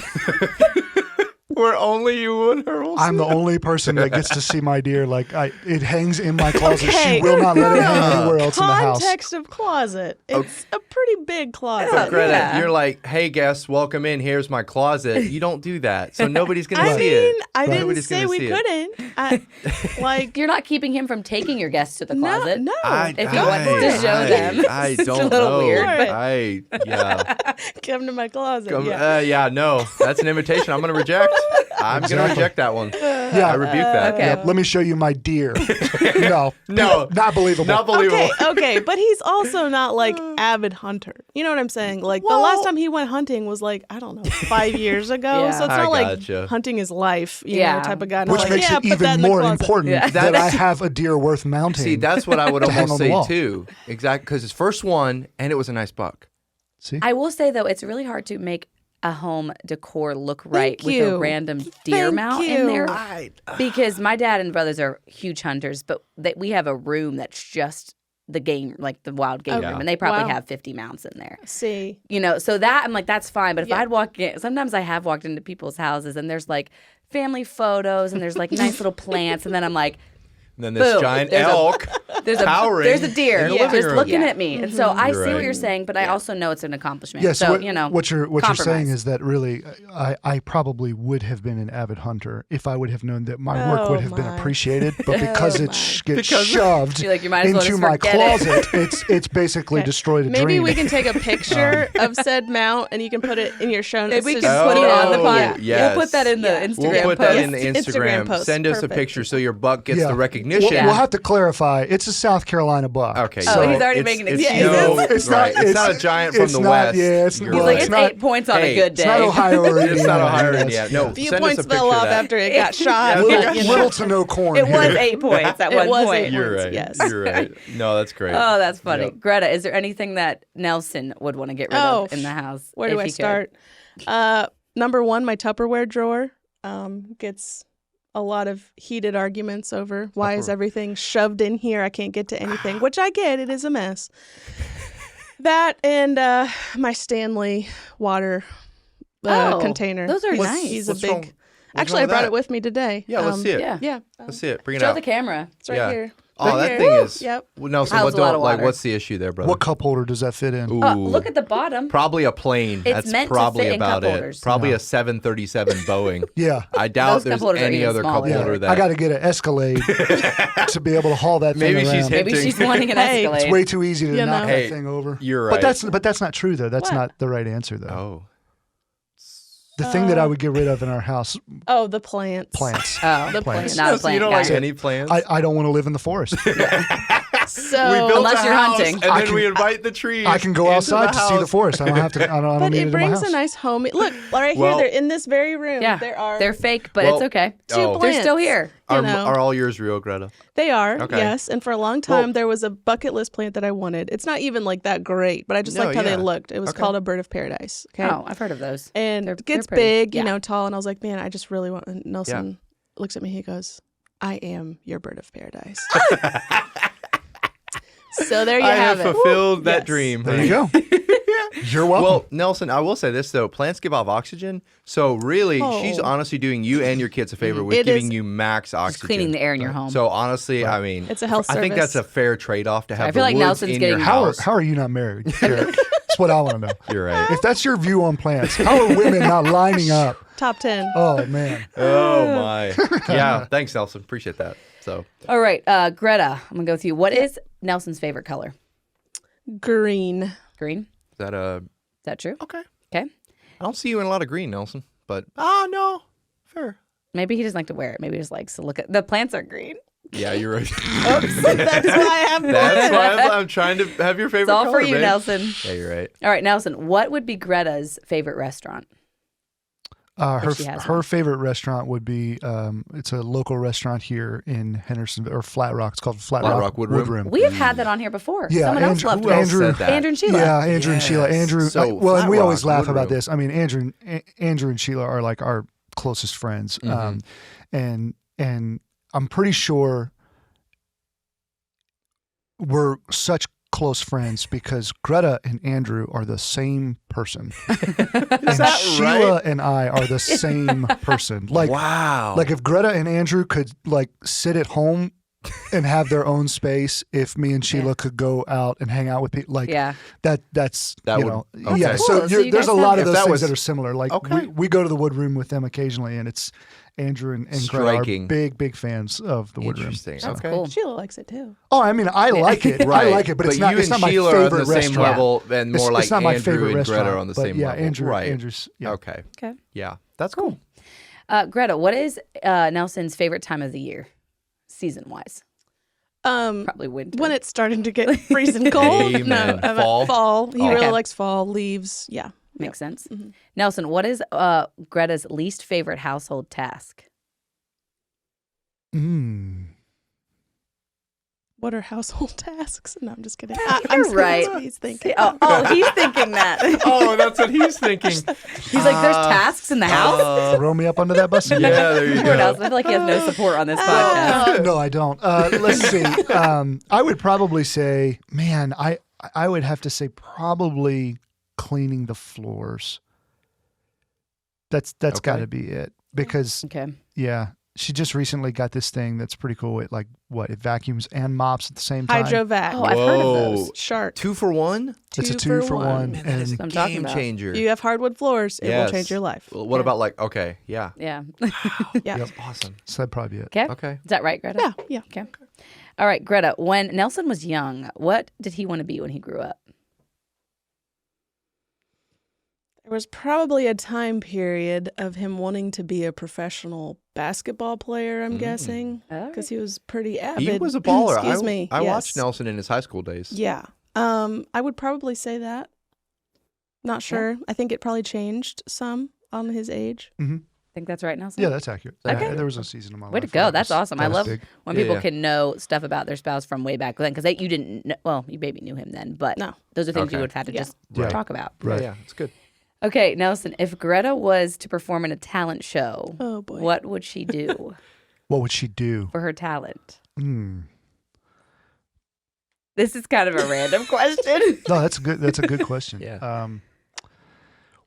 Where only you and her will I'm see the it. only person that gets to see my deer. Like it hangs in my closet. Okay. She will not let it hang anywhere else in the house. Context of closet. It's a pretty big closet. But Greta, Yeah. you're like, hey, guests, welcome in. Here's my closet. You don't do that. So nobody's going to I see mean, it. I didn't Nobody's say gonna we see it. couldn't. Like, You're not keeping him from taking your guests to the closet. no. If he wants to show them. I It's just a don't little know. weird, but- Yeah. Come to my closet. Come- yeah. no. That's an invitation. I'm going to reject. I'm going to Exactly. reject that one. Yeah. I rebuke that. Okay. Yep, let me show you my deer. No, No. not believable. Not believable. Okay, but he's also not like avid hunter. You know what I'm saying? Like the last time he went hunting was like, I don't know, 5 years ago. Yeah. So it's I not like gotcha. hunting his life, you Yeah. know, type of guy. And Which I'm makes like, it yeah, put that even in the more closet. important Yeah. that I have a deer worth mounting. See, that's what I would to hang almost on the say wall. too. Exactly. Because his first one, and it was a nice buck. See? I will say, though, it's really hard to make a home decor look right Thank with a you. random deer Thank mount you. in there. Because my dad and brothers are huge hunters, but we have a room that's just the game, like the wild game Okay. room, and they probably Wow. have 50 mounts in there. See, You know, so that I'm like, that's fine. But if Yeah. I'd walk in, sometimes I have walked into people's houses and there's like family photos and there's like nice little plants, and then I'm like, And then this Boom. giant There's a- elk there's cowering a deer in the Yeah. living just room. looking Yeah. at me, and so I You're see what right. you're saying, but I also know it's an accomplishment. Yes, so what, you know, what you're saying compromise. is that really, I probably would have been an avid hunter if I would have known that my work would have been my. appreciated. But because Oh, it my. gets shoved You're like, you might as well into just my forget it. closet, it's basically Okay. destroyed a maybe dream. we can take a picture of said mount and you can put it in your show notes. Maybe we to can just put it on the Oh, pod. yes. We'll put that in the Yeah. Instagram We'll put post. that in the Yes, Instagram. Instagram post. Send us a Perfect. picture so your buck gets Yeah. the recognition. Yeah. We'll have to clarify. It's a South Carolina buck. Okay. Oh, so he's already it's- making it's excuses. no- It's right. not- It's not a giant from it's the not- west. yeah, it's- You're He's well, like, right. it's not- 8 points on Hey, a good It's not day. Ohio or It's not Indiana. Ohio or That's- Indiana. No, A few send us points a picture fell of off that. after it got shot. Yeah. but, you know. Little to no corn. It was here. 8 points at It one was point. 8 You're points, right. yes. You're right. No, that's great. Oh, that's funny. Yep. Greta, is there anything that Nelson would want to get rid Oh, of in the house? Where do if I he could? start? Number one, my Tupperware drawer gets a lot of heated arguments over why is everything shoved in here? I can't get to anything, which I get. It is a mess. That and my Stanley water Oh, container. those are What's- nice. He's what's a wrong- big. what's Actually, wrong I brought with it with me today. Yeah, let's see it. Yeah. Yeah, Let's see it. Bring it Show out. the camera. it's right Yeah. here. Oh, Right that here. thing is. Yep. Well, Nelson, How's what a lot don't of like? water. What's the issue there, brother? What cup holder does that fit in? Ooh. Look at the bottom. Probably a plane. It's That's meant to probably fit in about cup it. holders. Probably No. a 737 Boeing. Yeah. I doubt Those cup there's holders are any even other cup smaller. Yeah, holder that. I got to get an Escalade to be able to haul that thing Maybe around. she's Maybe hinting. she's wanting an Hey, Escalade. It's way too easy to You knock know. Hey, that thing over. you're right. But that's not true though. That's What? not the right answer though. Oh. The thing that I would get rid of in our house, Oh, the plants. plants. Oh, The plants. Not a So you plant don't guy. like any plants? I don't want to live in the forest. So we built Unless a you're house, hunting. and I then can- we invite the trees. I can go into outside to see the house. forest. I don't have to. I don't but need it it in my brings house. a nice home. Look, right Well- here, they're in this very room. Yeah, there are they're fake, but Well, it's okay. two Oh. plants. They're still here. You Are, know. are all yours real, Greta? They are, Okay. yes. And for a long time, Well- there was a bucket list plant that I wanted. It's not even like that great, but I just No, liked how yeah. they looked. It was Okay. called a bird of paradise. Okay. Oh, I've heard of those. And They're- it gets they're pretty. big, Yeah. you know, tall. And I was like, man, I just really want. And Nelson looks at me. He goes, I am your bird of paradise. So there you I have have it. fulfilled that Yes. dream. There you go. You're welcome. Well, Nelson, I will say this though: plants give off oxygen, so really, she's Oh. honestly doing you and your kids a favor with It giving is- you max oxygen. Just cleaning the air in your home. So honestly, I mean, It's a health I think that's a service. fair trade-off to have. I feel the like woods Nelson's in getting- your how house. are you not married, Derek? That's what I want to know. You're right. If that's your view on plants, how are women not lining up? Top 10. Oh man. Oh my. Yeah. Thanks, Nelson. Appreciate that. So All right, Greta, I'm gonna go with you. What is Nelson's favorite color? Green. Green. is that a Is that true? okay? Okay. I don't see you in a lot of green, Nelson. But no, fair. Maybe he doesn't like to wear it. Maybe he just likes to look at the plants are green. Yeah, you're right. That's why I have That's why I'm trying to have your favorite. It's all color, for you, babe. Nelson. Yeah, you're right. All right, Nelson, what would be Greta's favorite restaurant? she has Her one. favorite restaurant would be it's a local restaurant here in Henderson or Flat Rock. It's called Flat Rock Wood Room. We have had that on here before. Yeah, Someone else Andrew- loved who it. else said that? Andrew and Sheila. Yeah, Andrew and Sheila. Yes. Andrew. So, well, and we Flat always Rock, laugh Wood about Room. this. I mean, Andrew and Sheila are like our closest friends, and I'm pretty sure we're such close friends because Greta and Andrew are the same person, and that Sheila right? and I are the same person. Like, Wow. like if Greta and Andrew could like sit at home and have their own space, if me and Sheila could go out and hang out with people, like Yeah. that's That you would- know, okay. yeah. That's So, cool. So you there's guys a lot have- of If those that things was- that are similar. Like Okay. we go to the Wood Room with them occasionally, and it's Andrew and Greta are Striking. big fans of the Wood Room. Interesting. So- That's Okay. cool. Sheila likes it too. Oh, I mean, I like it. Right. I like it, but it's not. you It's and not my Sheila are favorite on the same restaurant. level, and more like it's not my Andrew favorite and restaurant. Greta are on the but same yeah, level. Andrew. Right. Andrew's. Yeah. Okay. Okay. Yeah. That's cool. Greta, what is Nelson's favorite time of the year, season-wise? Probably winter. When it's starting to get freezing cold. Amen. No, Fall? Fall. He Oh. really Okay. likes fall, leaves. Yeah. Makes sense. Mm-hmm. Nelson, what is Greta's least favorite household task? What are household tasks? No, I'm just kidding. You're I'm saying right. that's what he's thinking. Oh, he's thinking that. Oh, that's what he's thinking. He's like, there's tasks in the house. Throw me up under that bus. Yeah, there you Poor go. Nelson. I feel like he has no support on this podcast. No, I don't. Let's see. I would probably say, man, I would have to say probably cleaning the floors. That's Okay. got to be it because Okay. yeah, she just recently got this thing that's pretty cool. It it vacuums and mops at the same time. Hydrovac. Oh, I've heard of Whoa. those. Shark. 2 for 1? It's a two for one, Man, that is and a I'm talking game about. changer. You have hardwood floors. It Yes. will change your life. Well, what about like, okay, yeah. Yeah. Yeah. That's awesome. so that'd probably be it. Okay. Okay. Is that right, Greta? Yeah. Yeah. Okay. All right, Greta. When Nelson was young, what did he want to be when he grew up? There was probably a time period of him wanting to be a professional basketball player, I'm guessing, because he was pretty avid. He was a baller. Excuse me. I Yes. watched Nelson in his high school days. Yeah. I would probably say that. Not sure. I think it probably changed some on his age. Mm-hmm. Think that's right, Nelson? Yeah, that's accurate. Okay. Yeah, there was a season of my life. Way to where go. it That's was- awesome. I that was love big. when Yeah, people yeah. can know stuff about their spouse from way back then because you didn't know, well, you maybe knew him then, but No. those are things you Okay. would have had to Yeah. just Right. talk about. Right. Yeah, it's good. Okay, Nelson, if Greta was to perform in a talent show, Oh, boy. what would she do What would she do? for her talent? Hmm. This is kind of a random question. No, that's good. That's a good question. Yeah.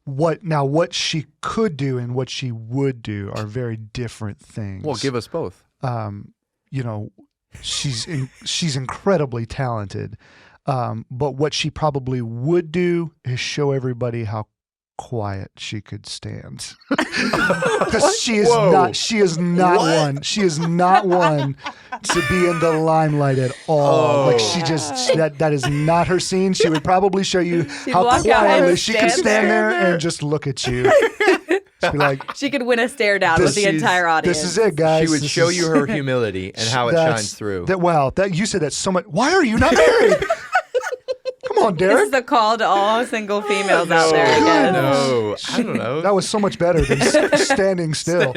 What she could do and what she would do are very different things. Well, give us both. You know, she's incredibly talented. But what she probably would do is show everybody how quiet she could stand. Because she is Whoa. not What? one. She is not one to be in the limelight at all. Oh. Like that is not her scene. She would probably show you how walk out and quietly she could stand stand there. there and just look at you. Just be like, She could win a stare down with the This entire audience. this is it, guys. She would This show is- you her humility and how it That's- shines through. That you said that so much. Why are you not married? Come on, This Derek. is a call to all single females out there, I guess. No, I don't know. That was so much better than standing still.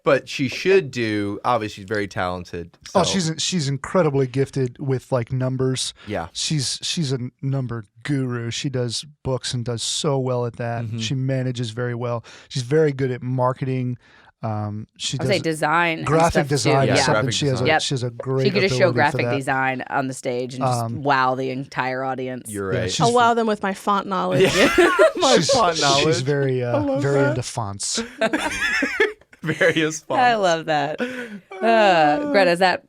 But she should do. Obviously, she's very talented. So, Oh, she's incredibly gifted with like numbers. yeah. She's a number guru. She does books and does so well at that. Mhm. She manages very well. She's very good at marketing. She I would say does design, and graphic stuff, design too. is Yeah. something Graphic she has. design. She has a great. She could just show ability for graphic that. design on the stage and just wow the entire audience. You're Yeah, right. she's- I'll wow them with my font knowledge. My font She's knowledge. very love very that. into fonts. Various fonts. I love that. Greta, is that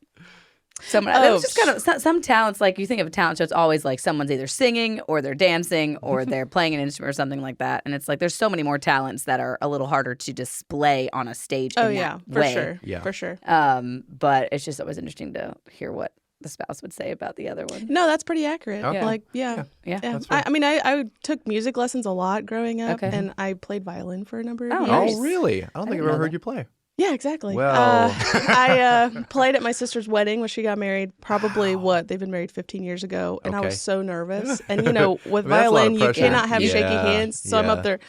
someone? That was just kind of some talents. Like you think of a talent show, it's always like someone's either singing or they're dancing or they're playing an instrument or something like that. And it's like there's so many more talents that are a little harder to display on a stage. Oh in yeah, that for way. sure. Yeah. For sure. But it's just always interesting to hear what the spouse would say about the other one. No, that's pretty accurate. Okay. Like, yeah. Yeah. That's fair. I mean, I took music lessons a lot growing up, Okay. and I played violin for a number of Oh, years. nice. Oh, really? I don't think I've didn't ever know heard that. you play. Yeah, exactly. Well. I played at my sister's wedding when she got married. Probably they've been married 15 years ago, and I Okay. was so nervous. And you know, with I mean, that's a lot of violin, you pressure. cannot have shaky Yeah, hands. So I'm yeah. up there.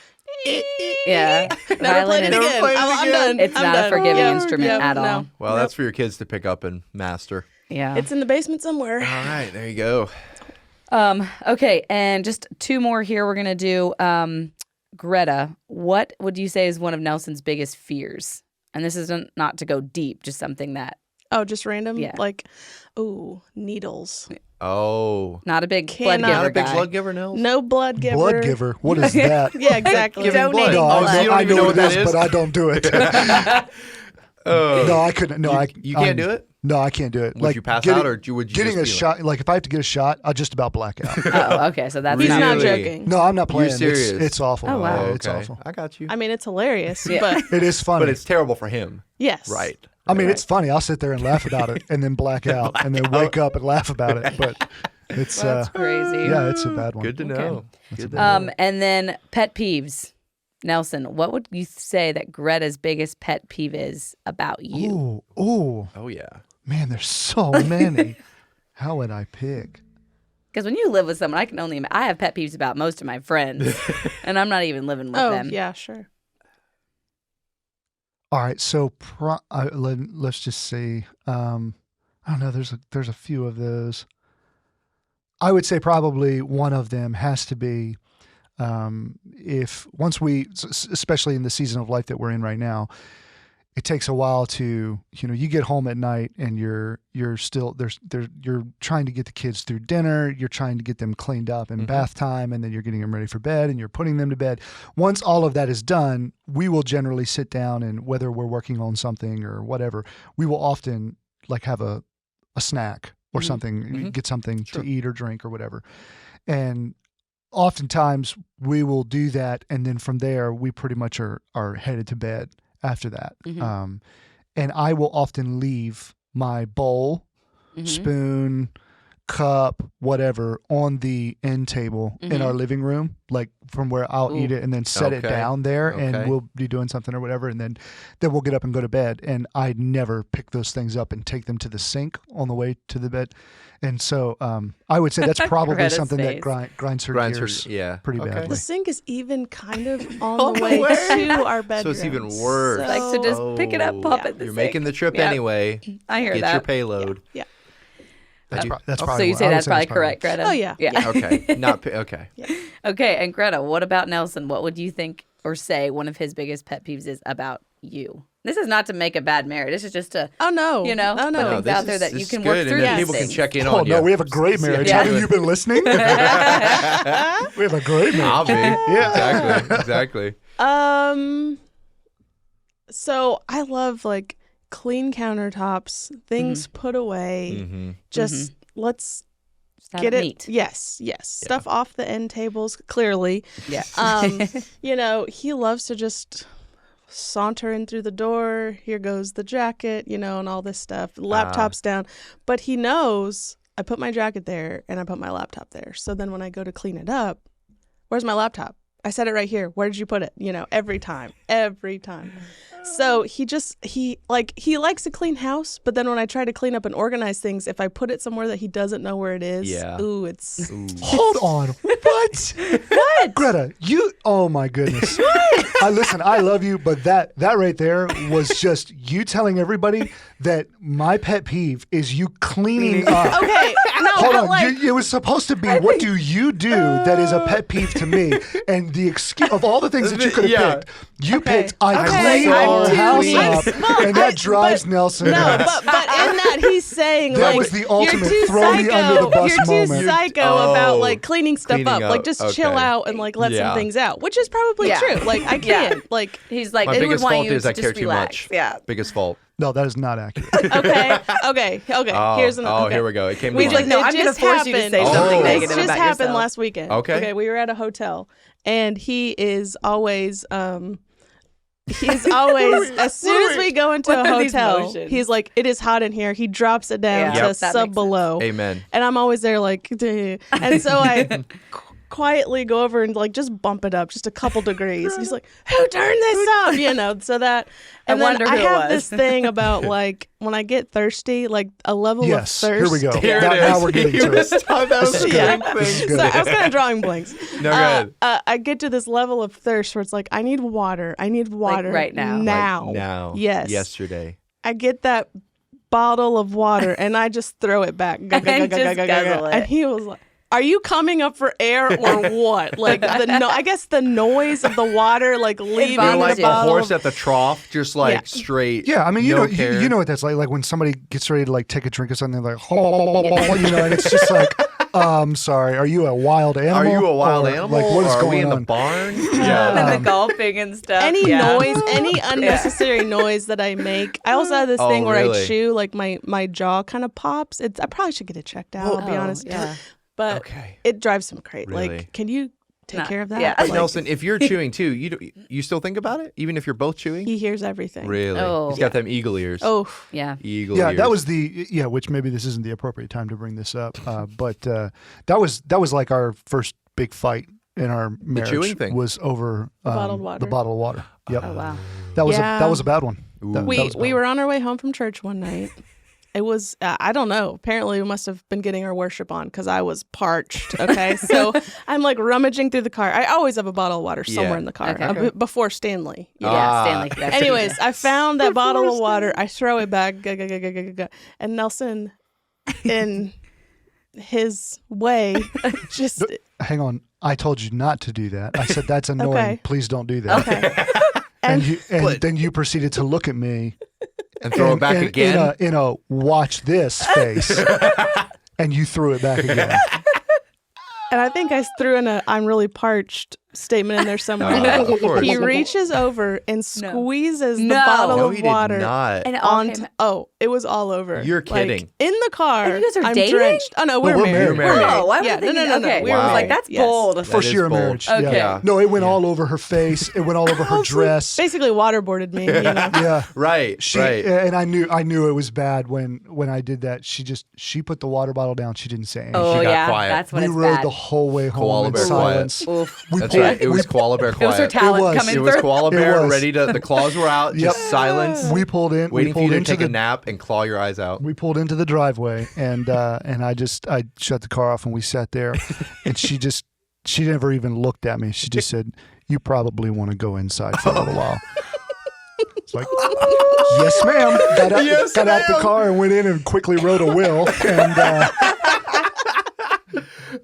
Yeah. Never Violin played it is- again. played it I'm again. done. It's I'm not a done. forgiving Yeah, instrument yeah, at all. no. Well, that's for your kids to pick up and master. Yeah. It's in the basement somewhere. All right, there you go. Okay, and just two more here we're gonna do. Greta, what would you say is one of Nelson's biggest fears? And this isn't not to go deep, just something that Oh, just random? Yeah. Like, needles. Oh, not a big Cannot- blood not giver a big guy. blood giver, Nils? No blood giver. Blood giver. What is that? Yeah, exactly. Giving blood. Donating No, Oh, blood. so you don't I even know know what what it that is, is? but I don't do it. Oh. No, I couldn't. No, You can't do it? No, I can't do it. Would you pass out, or would you getting just a be shot? Like if I have to get a shot, I just about black out. Oh, okay, so that's He's Really? not joking. No, I'm not playing. serious? It's awful. Oh, wow. It's okay. awful. I got you. I mean, it's hilarious, Yeah. but It is funny. But it's terrible for him. yes. Right. I mean, it's funny. I'll sit there and laugh about it, and then black out, and then wake up and laugh about it. But it's That's crazy. yeah, it's a bad one. Good to know. Good to know. And then pet peeves. Nelson, what would you say that Greta's biggest pet peeve is about you? Ooh, Oh, yeah. man, there's so many. How would I pick? Because when you live with someone, I can only I have pet peeves about most of my friends, and I'm not even living with Oh, them. yeah, sure. All right, so let's just see. I don't know. There's a few of those. I would say probably one of them has to be if once we, especially in the season of life that we're in right now, it takes a while to, you get home at night and you're still you're trying to get the kids through dinner, you're trying to get them cleaned up in bath time, and then you're getting them ready for bed and you're putting them to bed. Once all of that is done, we will generally sit down, and whether we're working on something or whatever, we will often like have a snack or something, get something to eat or drink or whatever. And oftentimes we will do that, and then from there we pretty much are headed to bed after that. And I will often leave my bowl, spoon, cup, whatever, on the end table in our living room, like from where I'll eat it and then set it Okay. down there, Okay. and we'll be doing something or whatever, and then we'll get up and go to bed. And I never pick those things up and take them to the sink on the way to the bed. And so I would say that's probably Greta's something face. that grinds her Grinds her- gears yeah. pretty Okay. badly. The sink is even kind of on On the the way way. to our bedroom. So it's even worse. Like to just pick it up, pop it in the You're sink. making the trip Yeah. anyway. I hear Get that. your payload. Yeah. That's So probably you one. say I would that's probably correct, one. Greta? Oh, yeah. Yeah. Okay. Okay. Okay, and Greta, what about Nelson? What would you think or say one of his biggest pet peeves is about you? This is not to make a bad marriage. This is just to, Oh, no. oh no, Oh, put no. things out there that you this can is work good, through and then these people can things. check in Oh on you. no, we have a great marriage. Yeah. Haven't you been listening? We have a great I'll marriage. be. Yeah. Exactly. So I love like clean countertops, things put away. Just let's Just have get it it. neat. Yes. Stuff off the end tables, clearly. Yeah. He loves to just saunter in through the door. Here goes the jacket, and all this stuff. Laptop's down. But he knows I put my jacket there and I put my laptop there. So then when I go to clean it up, where's my laptop? I said it right here. Where did you put it? Every time. So he likes a clean house, but then when I try to clean up and organize things, if I put it somewhere that he doesn't know where it is, Yeah. it's Hold on. What? What? Greta, oh my goodness. I love you, but that right there was just you telling everybody that my pet peeve is you cleaning up. okay. No, Hold but on. like, It was supposed to be, what do you do that is a pet peeve to me? And the excuse of all the things that you could have Yeah. picked, you Okay. picked, I Okay. clean I'm our too house neat. up. Well, And that drives Nelson no, nuts. but in that he's saying That like was the you're ultimate too throw me psycho. under the bus You're too moment. psycho Oh, about like cleaning stuff cleaning up. up. Like just chill Okay. out and like let Yeah. some things out, which is probably Yeah. true. Like I Yeah. can't. Like He's like, My it would biggest want fault you is to I just care too relax. much. Yeah. Biggest fault. No, that is not accurate. okay. Oh, Here's an. Okay. here we go. It came to He's mind. like, no, It I'm going to just force you to say happened. something Oh. negative This just about happened yourself. last weekend. Okay. We were at a hotel, and he is always. He's always as soon as we go into What a are these hotel, motions? he's like, "It is hot in here." He drops it down Yeah. to Yep. That makes sub sense. below, Amen. and I'm always there like, "Duh." And so I quietly go over and like just bump it up just a couple degrees. He's like, "Who turned this up?" You know, so that. And I then wonder I who it have was. this thing about like when I get thirsty, like a level Yes, of thirst. here we go. Here Now- it is. now we're getting to it. This This is good. Yeah. This is good. So I was kind of drawing blanks. No, go ahead. I get to this level of thirst where it's like, I need water. I need water right now. Now. Like now. Yes. Yesterday. I get that bottle of water and I just throw it back. And just guzzle it. And he was like, "Are you coming up for air or what?" Like I guess the noise of the water like leaving You're You're like the a bottle. horse at the trough, just like Yeah. straight. Yeah, I mean, no care. you know what that's like. Like when somebody gets ready to like take a drink or something, they're like, you know, and it's just like, sorry, are you a wild animal? Are you a wild Or, animal? Like, what is Are going we in the on? barn? And the golfing and stuff. Any yeah. noise, any unnecessary noise that I make. I also have this Oh, thing where really? I chew, like my jaw kind of pops. I probably should get it checked out. I'll be Oh, honest. Yeah. But Okay. it drives him crazy. Really? Like, can you take No. care of that? Yeah. Like, Nelson, if you're chewing too, you still think about it, even if you're both chewing. he hears everything. Really? Oh. He's got them eagle ears. Oh, Yeah. Eagle Yeah, ears. that was which maybe this isn't the appropriate time to bring this up, but that was like our first big fight in our marriage. chewing thing. Was over bottled water. The bottled water. Yep. Oh, wow. That was Yeah. that was a bad one. Ooh. That we was a bad we one. were on our way home from church one night. It was I don't know. Apparently, we must have been getting our worship on because I was parched. Okay, so I'm like rummaging through the car. I always have a bottle of water somewhere Yeah. in the car Okay. Before Stanley. You know? Yeah, Ah. Stanley. That's Anyways, I found that bottle of water. I throw it back, and Nelson, in his way, just Hang on. I told you not to do that. I said that's annoying. Okay. Please don't do that. okay. And then you proceeded to look at me and throw it back again. in a watch this face, and you threw it back again. And I think I threw in a "I'm really parched" statement in there somewhere. Of course. He reaches over and squeezes the No. bottle No, of he water did not. And it all on. came- It was all over. You're Like, kidding. in the car, And you guys are I'm dating? drenched. Oh no, we're we're married. married. You're married. Oh, I was Yeah, thinking, no. okay. We I were was like, married. that's Yes. bold. That First is year of bold. marriage. Okay. Yeah. No, it went all over her face. It went all over her dress. Basically, waterboarded me. You know. Yeah. Right. She right. and I knew it was bad when I did that. She put the water bottle down. She didn't say anything. Oh, She got yeah. quiet. That's when we it's rode bad. the whole way home Koala in bear quiet. silence. Oof. We That's pulled- right. It was koala bear It was her quiet. talent was. coming It was through. koala It bear was. ready to. The claws were out. Just Yep. silence. We pulled in. Waiting we for you pulled to into take the a nap and claw your eyes out. we pulled into the driveway and I shut the car off and we sat there and she never even looked at me. She just said, "You probably want to go inside for a little while." It's like, yes, ma'am. Got out the car and went in and quickly wrote a will. And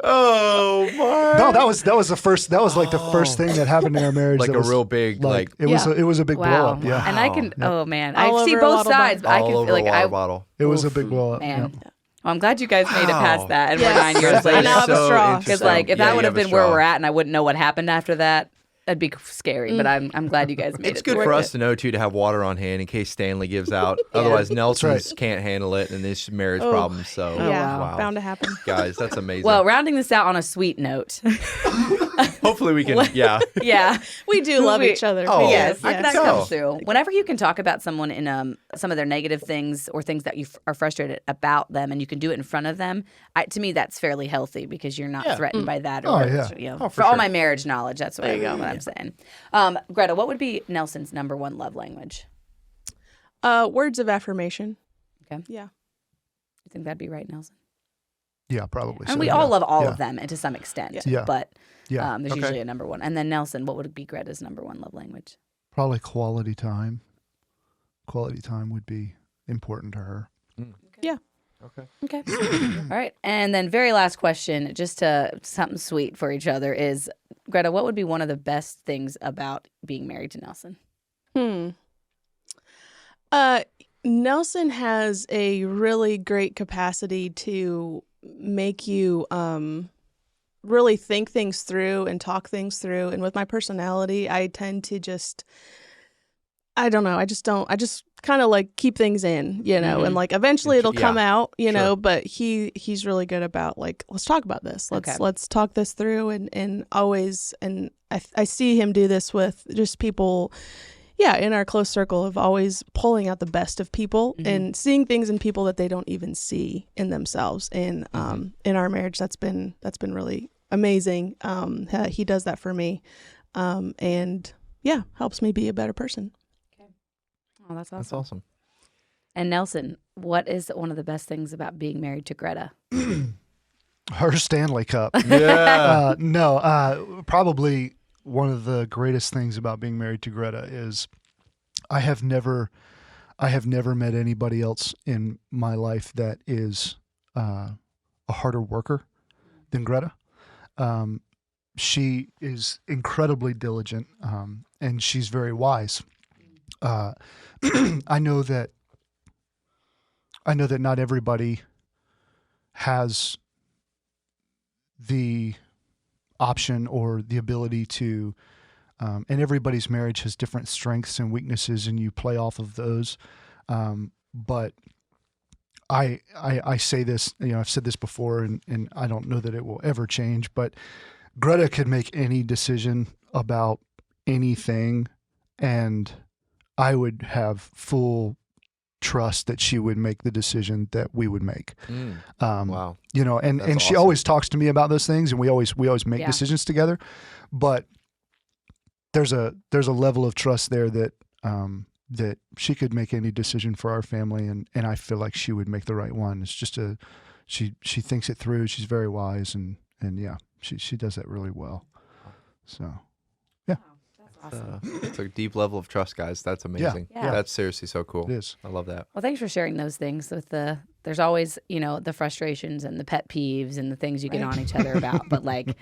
Oh my! no, that was the first. That was like the first thing that happened in our marriage. Like that a was, real big like. it was a big blow Wow. up. Yeah, And I can, oh man, All I see over a both water sides, but I all can over feel like a water I, bottle. it was a big blow up. man. Yeah. Well, I'm glad you guys made it Wow. past that, and Yes. we're 9 years That I later. now have a so straw. Because interesting. like if Yeah, that you would have have a been where straw. we're at, and I wouldn't know what happened after that, that'd be scary. But I'm glad you guys made It's it. good through for it. us to know too to have water on hand in case Stanley gives out. Otherwise, Nelson's right. can't handle it, and this marriage Oh. problems. So Yeah, wow, bound to happen. guys, that's amazing. Well, rounding this out on a sweet note. hopefully we can. Yeah, Yeah. We do love each other. Oh, We Yes, do, that yes. comes through. Whenever you can talk about someone in some of their negative things or things that you are frustrated about them, and you can do it in front of them, to me that's fairly healthy because you're not Yeah. threatened by that. Oh, Or, yeah. you know, Oh, for for all sure. my marriage knowledge, that's what I'm saying. Greta, what would be Nelson's number one love language? Words of affirmation. Okay. Yeah. You think that'd be right, Nelson? Yeah, probably. And so, we yeah. all love all Yeah. of them, and to some extent. Yeah. But Yeah. there's Okay. usually a number one. And then Nelson, what would be Greta's number one love language? Probably quality time. Quality time would be important to her. Okay. All right. And then very last question, just to something sweet for each other is, Greta, what would be one of the best things about being married to Nelson? Nelson has a really great capacity to make you really think things through and talk things through. And with my personality, I tend to just, I don't know, I just kind of like keep things in, and like eventually it'll come out, know, but he's really good about like, let's talk about this. Let's talk this through and always, and I see him do this with just people, in our close circle, of always pulling out the best of people and seeing things in people that they don't even see in themselves. And in our marriage, that's been really amazing. He does that for me, and helps me be a better person. Oh, that's awesome. That's awesome. And Nelson, what is one of the best things about being married to Greta? Her Stanley Cup. Yeah. Probably one of the greatest things about being married to Greta is I have never met anybody else in my life that is a harder worker than Greta. She is incredibly diligent, and she's very wise. I know that not everybody has the option or the ability to, and everybody's marriage has different strengths and weaknesses, and you play off of those. But I say this, I've said this before, and I don't know that it will ever change, but Greta could make any decision about anything, and I would have full trust that she would make the decision that we would make. Wow. And That's she awesome. always talks to me about those things, and we always make decisions together. But there's a level of trust there that that she could make any decision for our family, and I feel like she would make the right one. It's just she thinks it through. She's very wise, and she does that really well. So. Awesome. It's a deep level of trust, guys. That's amazing. Yeah. That's seriously so cool. It is. I love that. Well, thanks for sharing those things with there's always, the frustrations and the pet peeves and the things you get on each other about. But like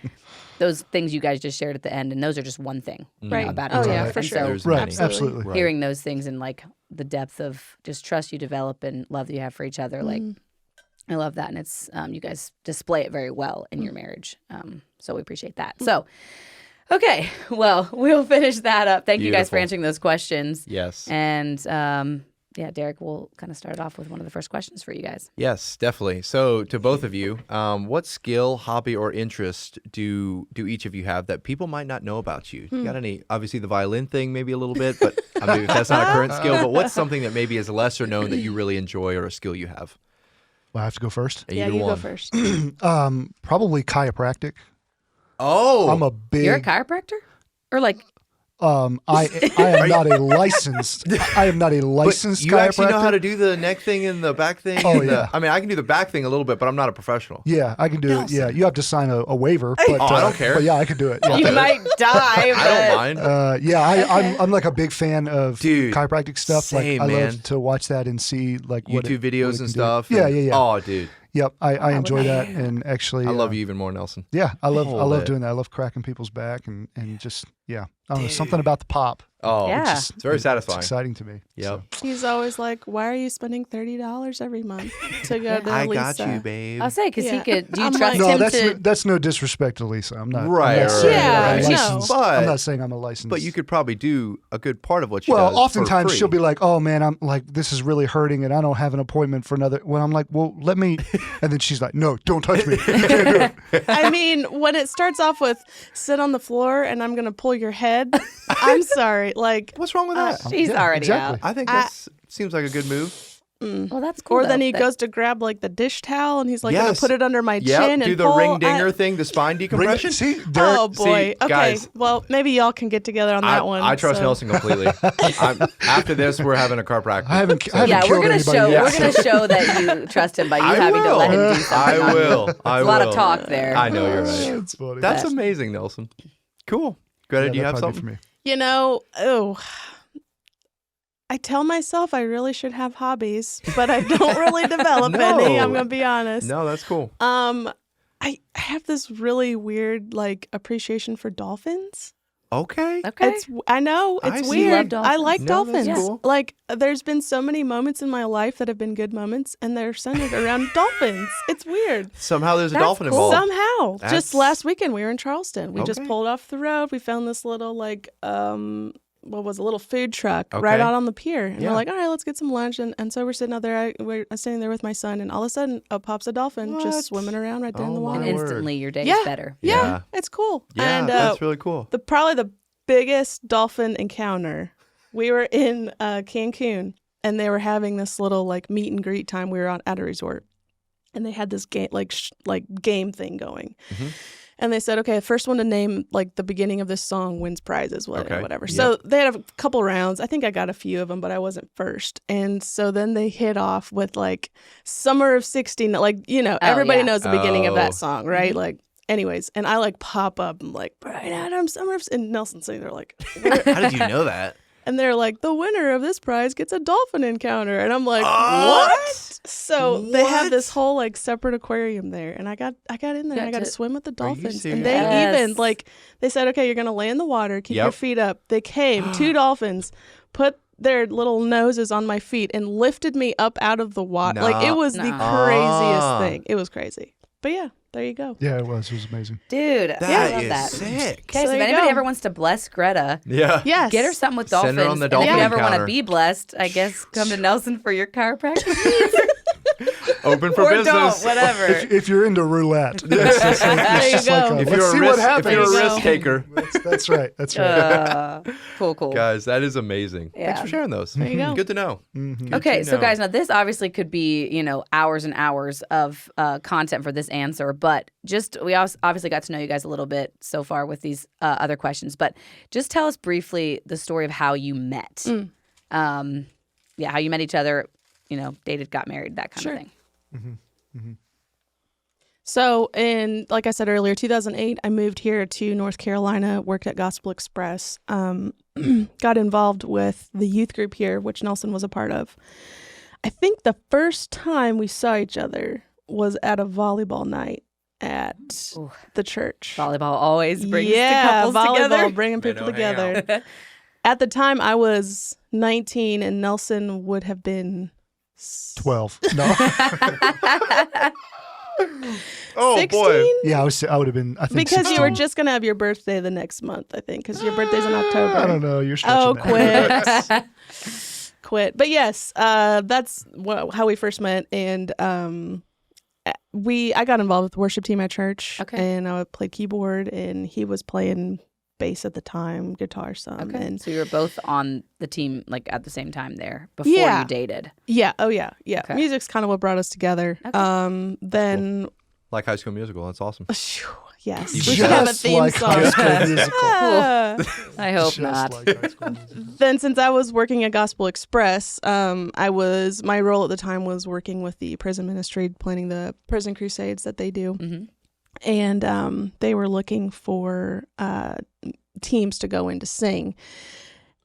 those things you guys just shared at the end, and those are just one thing about each other. Yeah, for And sure. so There's Right. many. Absolutely. Right. hearing those things and like the depth of just trust you develop and love that you have for each other, like I love that. And it's you guys display it very well in your marriage. So we appreciate that. So okay, well, we'll finish that up. Thank you guys for Beautiful. answering those questions. Yes. And Derek, we'll kind of start it off with one of the first questions for you guys. Yes, definitely. So to both of you, what skill, hobby, or interest do each of you have that people might not know about you? You got any? Obviously, the violin thing, maybe a little bit, but I mean, if that's not a current skill. But what's something that maybe is lesser known that you really enjoy, or a skill you have? Well, I have to go first. Either You one. go first. Probably chiropractic. Oh, I'm a big. You're a chiropractor? Or like, I am not a licensed. I am not a licensed you chiropractor. actually know how to do the neck thing and the back thing? Oh, and yeah. I mean, I can do the back thing a little bit, but I'm not a professional. Yeah, I can do it. Yeah, you have to sign a waiver. But, I don't care. But yeah, I can do it. Yeah. you might die. I don't mind. I'm like a big fan of Dude, chiropractic stuff. same, like I man. love to watch that and see like what YouTube what videos can and do. stuff. Yeah, and- yeah, yeah. Oh, dude, Yep, I enjoy that, and actually, I love you even more, Nelson. Yeah, I love Hold it. doing that. I love cracking people's back and just I don't know, something about the pop. Oh, Yeah. it's very satisfying. It's exciting to me. Yep. He's always like, "Why are you spending $30 every month to go to I Lisa?" got you, babe. I'll say, because he Yeah. could, do you I'm trust like- No, him that's no disrespect to Lisa. I'm not. Right, I'm not right, saying Yeah, I'm right. licensed. no. But- I'm not saying I'm a licensed. But you could probably do a good part of what she Well, does. for oftentimes free. she'll be like, "Oh man, I'm like this is really hurting, and I don't have an appointment for another." Well, I'm like, "Well, let me," and then she's like, "No, don't touch me. You can't do it." I mean, when it starts off with "sit on the floor" and I'm gonna pull your head, I'm sorry. Like, What's wrong with that? She's Yeah, already exactly. I think that seems like a good move. Well, that's cool. or then though, he that- goes to grab like the dish towel and he's like gonna Yes. put it under my Yeah, chin do and the pull. ring dinger thing, the spine decompression. See, Derek, Oh boy. Okay. guys. Well, maybe y'all can get together on that one. I trust so. Nelson completely. After this, we're having a chiropractor. I haven't Yeah, killed we're gonna anybody show. yet. We're gonna show that you trust him by you I having to will. let him do something. I will. I There's will. a lot of talk there. I know you're right. That's funny. That's amazing, Nelson. Cool. Greta, Yeah, do you have that'd probably something? be for me. I tell myself I really should have hobbies, but I don't really develop No. any. I'm gonna be honest. No, that's cool. I have this really weird like appreciation for dolphins. Okay. Okay. I know I it's see. You love weird. I dolphins. like No, dolphins. that's cool. Like there's been so many moments in my life that have been good moments, and they're centered around dolphins. It's weird. Somehow there's a That's dolphin cool. involved. Somehow, That's- just last weekend we were in Charleston. We just Okay. pulled off the road. We found this little like what was a little food truck Okay. right out on the pier, and Yeah. we're like, all right, let's get some lunch. And so we're sitting out there. We're sitting there with my son, and all of a sudden, up pops a dolphin What? just swimming around right there in the Oh, water. my And word. instantly your day Yeah. is better. Yeah, it's cool. Yeah, and that's really cool. probably the biggest dolphin encounter. We were in Cancun, and they were having this little like meet and greet time. We were at a resort, and they had this game game thing going. Mhm. And they said, okay, the first one to name like the beginning of this song wins prizes, Okay. whatever. Yep. So they had a couple rounds. I think I got a few of them, but I wasn't first. And so then they hit off with like Summer of 16, like, everybody yeah. knows the beginning of Oh. that song, right? Like, anyways, and I like pop up and like, Brian Adams, Summer of, and Nelson's sitting there like, "Where-" How did you know that? and they're like, the winner of this prize gets a dolphin encounter. And I'm like, What? what? So they have What? this whole like separate aquarium there. And I got in there and I got to swim with the Are you dolphins. serious? And they Yes. even like, they said, okay, you're going to lay in the water, keep your Yep. feet up. They came, 2 dolphins, put their little noses on my feet and lifted me up out of the water. Like it was the Nuh-uh. craziest Ah. thing. It was crazy. But yeah, there you go. Yeah, it was amazing. Dude, I That love is that. sick. Okay, so there if you anybody go. ever wants to bless Greta, Yeah. Yes. get her something with Send her dolphins. on the And dolphin if you ever want to encounter. be blessed, I guess come to Nelson for your chiropractic. Open for or business. don't, whatever. If you're into roulette, it's just like, There you go. If let's you're a see risk, what happens. if you're a There you risk go. taker, That's right. That's right. Cool. guys, that is amazing. Thanks Yeah. for sharing those. There you go. Good to know. Mhm. Good Okay, to so know. guys, now this obviously could be, hours and hours of content for this answer, but we obviously got to know you guys a little bit so far with these other questions, but just tell us briefly the story of how you met. How you met each other, dated, got married, that kind Sure. of thing. So like I said earlier, 2008, I moved here to North Carolina, worked at Gospel Express, got involved with the youth group here, which Nelson was a part of. I think the first time we saw each other was at a volleyball night at Ooh. the church. Volleyball always brings yeah, the couples volleyball, together. bringing They people don't hang together. At the time, I was 19, and Nelson would have been 12. No. Oh 16? boy. Yeah, I would have been. I think Because you were 16. just gonna have your birthday the next month, I think, because your birthday's in October. I don't know. You're stretching. Oh, that. quit. But yes, that's how we first met, and I got involved with the worship team at church, Okay. and I played keyboard, and he was playing bass at the time, guitar some, Okay, and so you were both on the team like at the same time there before Yeah. you dated. yeah, Okay. music's kind of what brought us together. Okay. Then Like High School Musical. That's awesome. yes, You we should have a Just theme like song. High School Musical. Ah. I hope Just not. like High School Musical. Then since I was working at Gospel Express, my role at the time was working with the prison ministry, planning the prison crusades that they do. hmm And they were looking for teams to go in to sing.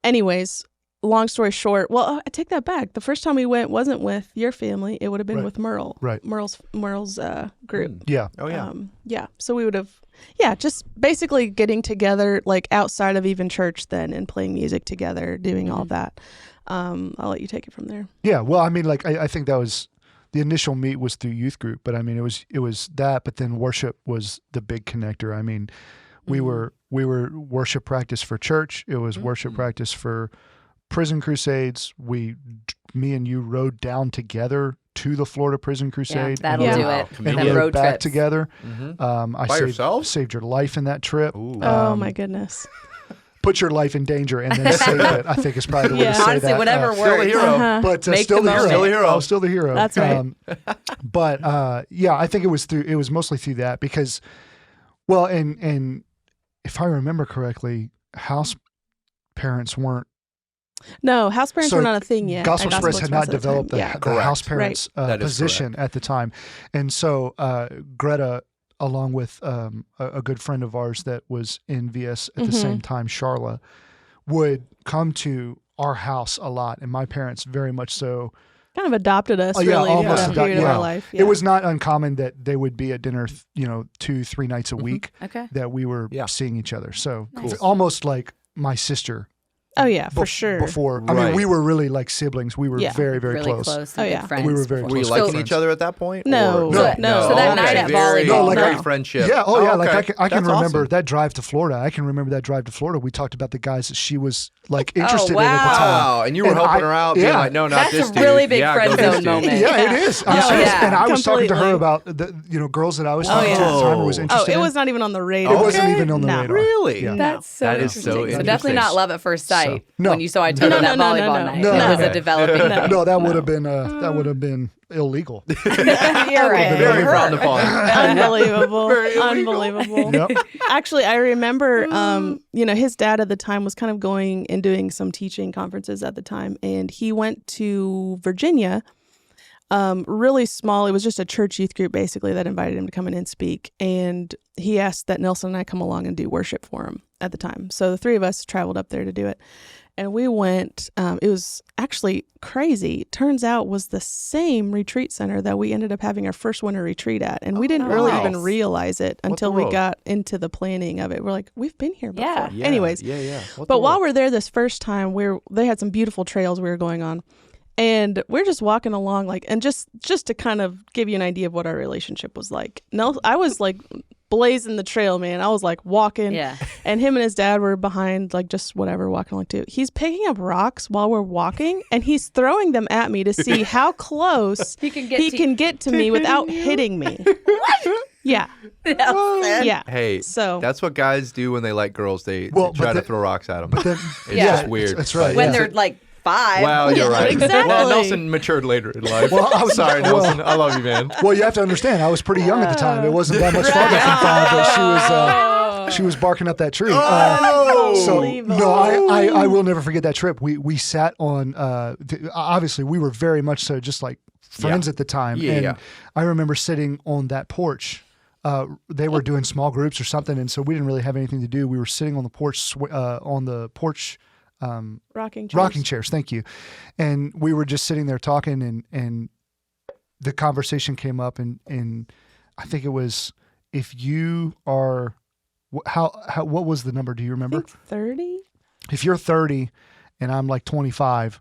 Anyways, long story short, well, I take that back. The first time we went wasn't with your family. It would have been Right. with Merle. Right. Merle's group. Yeah. Oh yeah. Yeah. So we would have, just basically getting together like outside of even church then and playing music together, doing all that. I'll let you take it from there. Yeah. Well, I mean, like I think that was the initial meet was through youth group, but I mean, it was that, but then worship was the big connector. I mean, we were worship practice for church. It was worship practice for prison crusades. Me and you rode down together to the Florida Prison Crusade. that'll and do rode- it. And Them rode road back trips. together. Mm-hmm. I By saved, yourself? saved your life in that trip. Ooh. Oh my goodness. Put your life in danger and then save it. I think is probably the way to say Honestly, that. whatever Still a works. hero. Uh-huh. But Make still the the hero. most. Still a hero. Oh, still the hero. That's right. But yeah, I think it was mostly through that because, well, and if I remember correctly, house parents weren't. No, house parents So were not a thing yet. Gospel at Express had not at the time. developed the, Yeah. the Correct. house parents That is position at the time, and so Greta, along with a good friend of ours that was in VS at the same time, Charla, would come to our house a lot, and my parents very much so. Kind of adopted us, Yeah, really, for almost that period of our life. It was not uncommon that they would be at dinner, 2-3 nights a week. Okay. That we were seeing each other. So Nice. it's almost like my sister. Oh yeah, for sure. Before, I Right. mean, we were really like siblings. We were very, very really close. and Oh, big yeah. friends. We were very Were you close. liking friends. each other at that point? No. Or- No. So that night at very, volleyball- No, great like friendship. Yeah. Oh, yeah. Like okay. I can That's remember awesome. that drive to Florida. I can remember that drive to Florida. We talked about the guys that she was like interested in at the wow. time. Wow, and you were And helping I- her out, being yeah. like, no, not That's this a dude. really big Yeah, friend go this zone dude. moment. Yeah, it is. I'm Oh, serious. yeah. And I was talking to her Completely. about the girls that I was talking to at the time or was Oh, interested it in. was not even on the radar. It wasn't Okay. even on the No. radar. Really? Yeah. That's so That is interesting. so So interesting. definitely not love at first sight No. when you saw each other No, at that no, no, volleyball no, night. no. It was Okay. a developing. No, that would have been illegal. You're right. Very frowned upon. Unbelievable. Very illegal. Unbelievable. Yep. Actually, I remember, his dad at the time was kind of going and doing some teaching conferences at the time, and he went to Virginia, really small. It was just a church youth group, basically, that invited him to come in and speak. And he asked that Nelson and I come along and do worship for him at the time. So the three of us traveled up there to do it. And we went, it was actually crazy. Turns out was the same retreat center that we ended up having our first winter retreat at. And we didn't really even realize it until the we world? got into the planning of it. We're like, we've been here before. Yeah. Yeah, Anyways, yeah. What but the while world? we're there this first time, they had some beautiful trails we were going on. And we're just walking along, and just to kind of give you an idea of what our relationship was like. No, I was like blazing the trail, man. I was like walking, Yeah. and him and his dad were behind, just whatever, walking along too. He's picking up rocks while we're walking, and he's throwing them at me to see how close He can get he can get to me without hitting me. Yeah, yeah. Hey, So that's what guys do when they like girls. They Well, try but to the- throw rocks at them. But then, It's Yeah. just weird. That's right. When yeah. they're like 5. Well, you're right. Exactly. Well, Nelson matured later in life. Well, I was- Sorry, well- Nelson. I love you, man. Well, you have to understand, I was pretty young at the time. It wasn't that much farther from 5, but she was barking up that tree. So Unbelievable. no, I will never forget that trip. We sat on. Obviously, we were very much so just like friends at the time, Yeah, and yeah. I remember sitting on that porch. They were doing small groups or something, and so we didn't really have anything to do. We were sitting on the porch, rocking chairs. rocking chairs. Thank you. And we were just sitting there talking, and the conversation came up, and I think it was, if you are, what was the number? Do you I remember? think 30. If you're 30 and I'm like 25,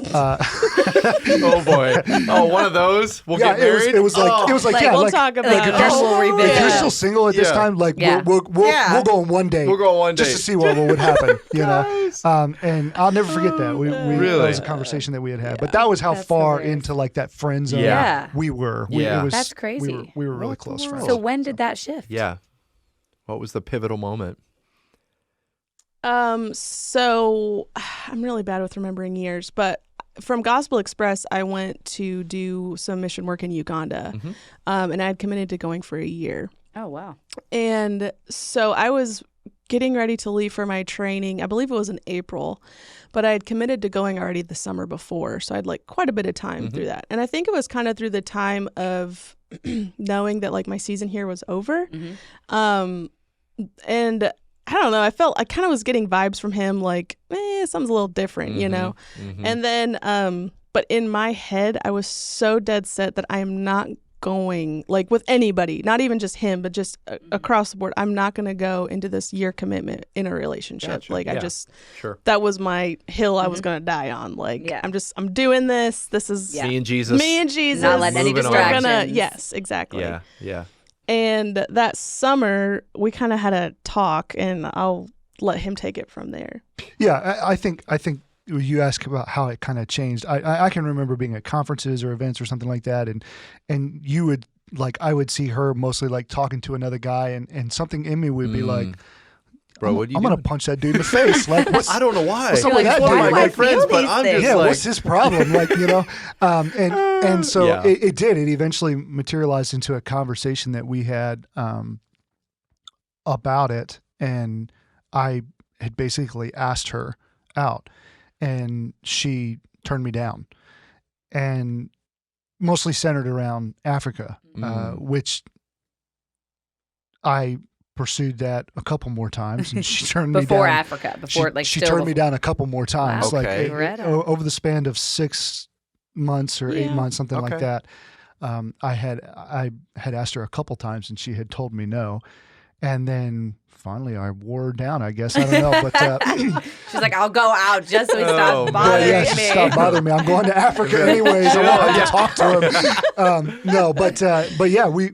Oh boy. Oh, one of those. We'll yeah, get married. it was like yeah, we'll like, talk about like it. a double revision. if you're Yeah. still single at this Yeah. time, like Yeah. we'll Yeah. go on one date. We'll go on one just date. to see what would happen, you know. And I'll never forget that. We Really? that was a conversation that we had. But that was how That's far hilarious. into like that friend zone Yeah. we were. Yeah. It was, That's crazy. We were really What the close world? friends. So when did that shift? Yeah. What was the pivotal moment? So I'm really bad with remembering years, but from Gospel Express, I went to do some mission work in Uganda, and I had committed to going for a year. Oh, wow. And so I was getting ready to leave for my training. I believe it was in April, but I had committed to going already the summer before. So I had quite a bit of time through that. And I think it was kind of through the time of knowing that my season here was over. And I don't know, I kind of was getting vibes from him something's a little different, you know? And then, but in my head, I was so dead set that I am not going with anybody, not even just him, but just across the board. I'm not going to go into this year commitment in a relationship. Gotcha. I Yeah. just, Sure. that was my hill I was going to die on. Yeah. I'm doing this. This is Yeah. Me and Jesus. me and Jesus. Not letting any Moving on. We're distractions. yes, exactly. Yeah. Yeah. And that summer, we kind of had a talk, and I'll let him take it from there. Yeah, I think you ask about how it kind of changed. I can remember being at conferences or events or something like that, and you would I would see her mostly talking to another guy, and something in me would be like, Bro, what are you I'm gonna doing? punch that dude in the face. What's I don't know why. What's up with that One dude? of my Why do I good friends, feel but these I'm things? just yeah, like, what's his problem? And so Yeah. it did. It eventually materialized into a conversation that we had about it, and I had basically asked her out, and she turned me down, and mostly centered around Africa, which I pursued that a couple more times, and she turned me down. Before Africa, before she still turned me before- down a couple more times, Wow. Okay. over the span of 6 months or 8 months, something like Okay. that. I had asked her a couple times, and she had told me no. And then finally, I wore her down. I guess, I don't know, but She's like, I'll go out just so he Oh, stops man. bothering yeah, me. she stopped bothering me. I'm going to Africa anyways. I won't have to talk to him. No, but yeah, we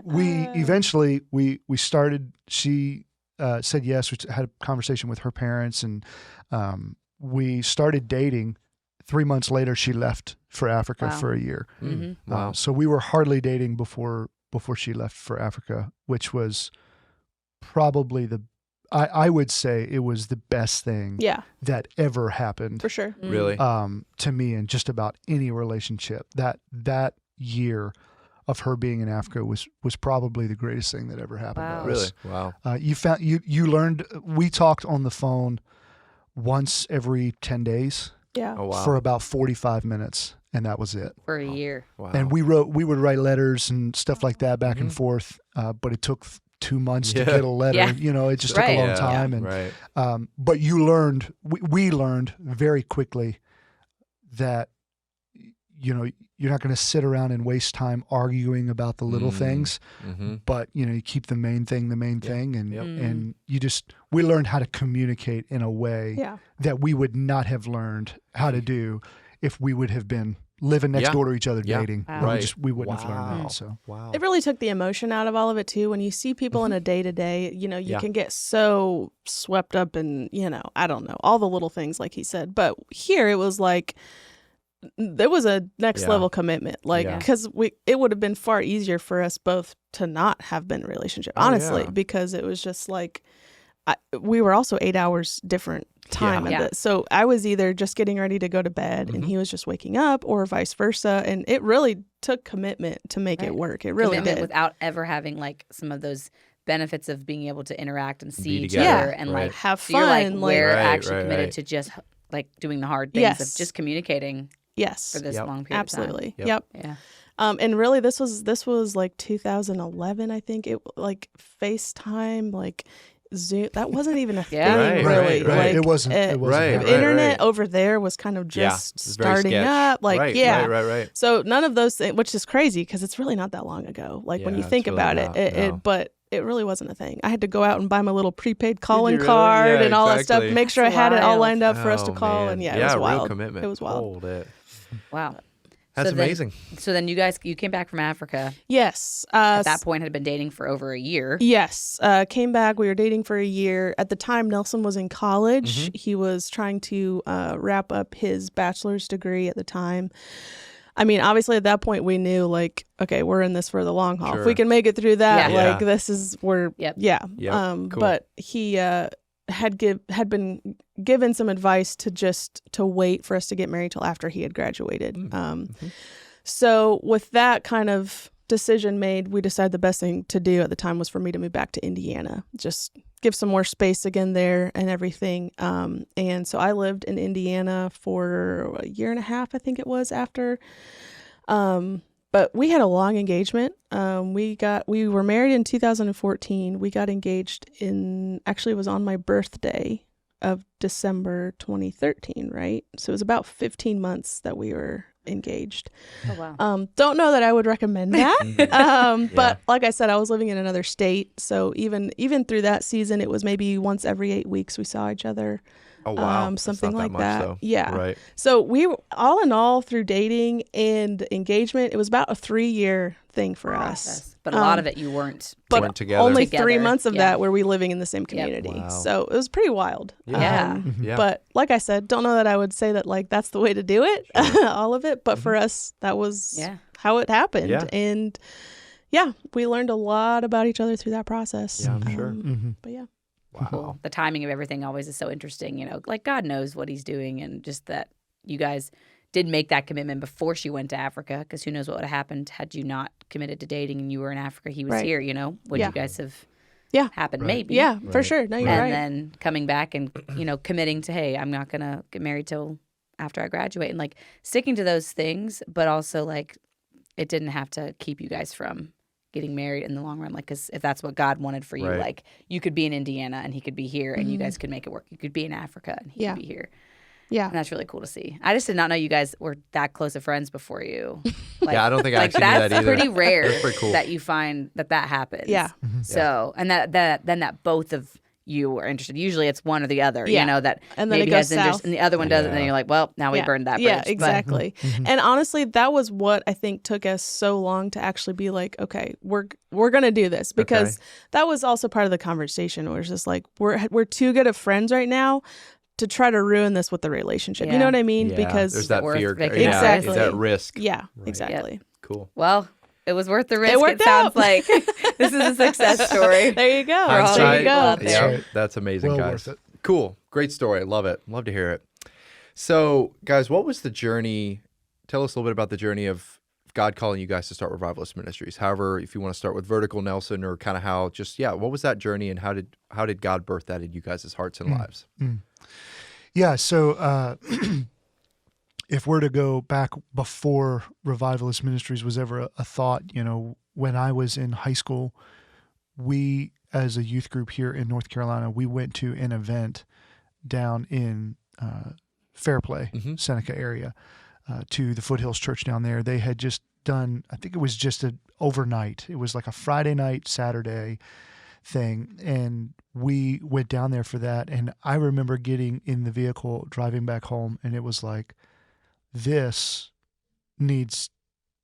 eventually we started. She said yes. We had a conversation with her parents, and we started dating. 3 months later, she left for Africa Wow. for a year. Mm-hmm. Wow. So we were hardly dating before she left for Africa, which was probably I would say it was the best thing Yeah, that ever happened for sure. Really? to me in just about any relationship. That year of her being in Africa was probably the greatest thing that ever happened Wow. to Really? us. Wow. You learned. We talked on the phone once every 10 days Yeah. Oh, wow. for about 45 minutes, and that was it. For a year. Wow. And we would write letters and stuff like that back and forth, but it took 2 months to Yeah. get a letter. Yeah. It just Right. took a long Yeah. time. And Right. but you learned, we learned very quickly that you're not going to sit around and waste time arguing about the little things, Mm-hmm. but you keep the main thing, and Yep. and we learned how to communicate in a way Yeah. that we would not have learned how to do if we would have been living next Yeah. door to each other Yeah. dating. Wow. Right. We wouldn't have learned Wow. that. So Wow. It really took the emotion out of all of it too. When you see people in a day to day, you Yeah. can get so swept up in, I don't know, all the little things like he said. But here it was like there was a next Yeah. level commitment, like Yeah. because it would have been far easier for us both to not have been in a relationship, Oh, honestly, yeah. because it was just like we were also 8 hours different time. Yeah. So I was either just getting ready to go to bed and he was just waking up, or vice versa, and it really took commitment to make it Right. work. It really Commitment did. without ever having like some of those benefits of being able to interact and see Be each together. other Yeah. and Right. like Have so you're like fun, we're Right, actually right, committed right. to just like doing the hard things Yes. of just communicating Yes. for this Yep. long period Absolutely. Yep. Yep. of time. And really this was like 2011, I think. It like FaceTime, like Zoom, that wasn't even a Yeah. thing, Right, really. right. Like it wasn't. It wasn't. Right, the happening. internet over there was kind of Yeah. just It's very starting sketch. up. Like, right, yeah. Right. So none of those things, which is crazy because it's really not that long ago. Like when Yeah, you think it's really about not, it, no. but it really wasn't a thing. I had to go out and buy my little prepaid calling you really? card Yeah, and all that stuff, exactly. make sure I That's had it all wild. lined up for us to Oh, call. man. And yeah, it was wild. Real commitment. It was wild. Hold it. Wow. That's So then- amazing. So then you came back from Africa. Yes. At that point had been dating for over a year. Yes. Came back. We were dating for a year. At the time, Nelson was in college. He was trying to wrap up his bachelor's degree at the time. I mean, obviously, at that point, we knew, like, okay, we're in this for the long haul. If Sure. we can make it through that, Yeah. like, this is where, Yep. yeah. Yep. Cool. But he had been given some advice to wait for us to get married till after he had graduated. So with that kind of decision made, we decided the best thing to do at the time was for me to move back to Indiana, just give some more space again there and everything. And so I lived in Indiana for a year and a half, I think it was, after. But we had a long engagement. We were married in 2014. We got engaged actually it was on my birthday of December 2013, right? So it was about 15 months that we were engaged. Oh wow. Don't know that I would recommend that. Yeah. But like I said, I was living in another state. So even through that season, it was maybe once every 8 weeks we saw each other. Oh, wow. That's Something not like much, that. though. Yeah. Right. So we were, all in all, through dating and engagement, it was about a 3-year thing for us. Process. But a lot of it you weren't. But Weren't together. only Together. 3 months of Yeah. that were we living in the same community. Wow. So it was pretty wild. Yeah. Yeah. But like I said, don't know that I would say that like that's the way to do it, all of it. But for us, that was Yeah. how it happened. Yeah. And yeah, we learned a lot about each other through that process. Yeah, I'm sure. But yeah. Wow. Cool. The timing of everything always is so interesting, like God knows what he's doing, and just that you guys did make that commitment before she went to Africa, because who knows what would have happened had you not committed to dating and you were in Africa, he was Right. here, would Yeah. you guys have Yeah. happened? Right. Maybe. Yeah, for Right. sure. No, you're And right. then coming back and, committing to, hey, I'm not going to get married till after I graduate, and like sticking to those things, but also like it didn't have to keep you guys from getting married in the long run. Like, because if that's what God wanted for you, Right. like you could be in Indiana and he could be here, and you guys could make it work. You could be in Africa and he Yeah. could be here. Yeah. And that's really cool to see. I just did not know you guys were that close of friends before you. Like, Yeah, I don't think I like actually knew that's that either. pretty rare That's pretty cool. that you find that happens. Yeah. So, and that both of you are interested. Usually it's one or the other, Yeah. you know, that And then maybe it goes has interest south. and the other one doesn't. And then Yeah. you're like, well, now we burned that bridge. Yeah, But- exactly. And honestly, that was what I think took us so long to actually be like, okay, we're gonna do this, because that was also part of the conversation. Where it's just like we're too good of friends right now to try to ruin this with the relationship. You Yeah. know what I mean? Yeah, because there's that worth fear. making Yeah, Exactly. it's that risk. yeah, Right. exactly. Cool. Well, it was worth the risk. It worked sounds out. like this is a success story. There you go. Hindsight. There you go. Well, Yeah, right. that's amazing, Well guys. worth it. Cool. Great story. Love it. Love to hear it. So, guys, what was the journey? Tell us a little bit about the journey of God calling you guys to start Revivalist Ministries. However, if you want to start with Vertical, Nelson, or kind of how, just, what was that journey, and how did God birth that in you guys' hearts and lives? Yeah, so if we're to go back before Revivalist Ministries was ever a thought, when I was in high school, we, as a youth group here in North Carolina, we went to an event down in Fairplay, Seneca area, to the Foothills Church down there. They had just done, I think it was just an overnight. It was like a Friday night, Saturday thing. And we went down there for that. And I remember getting in the vehicle, driving back home, and it was like, this needs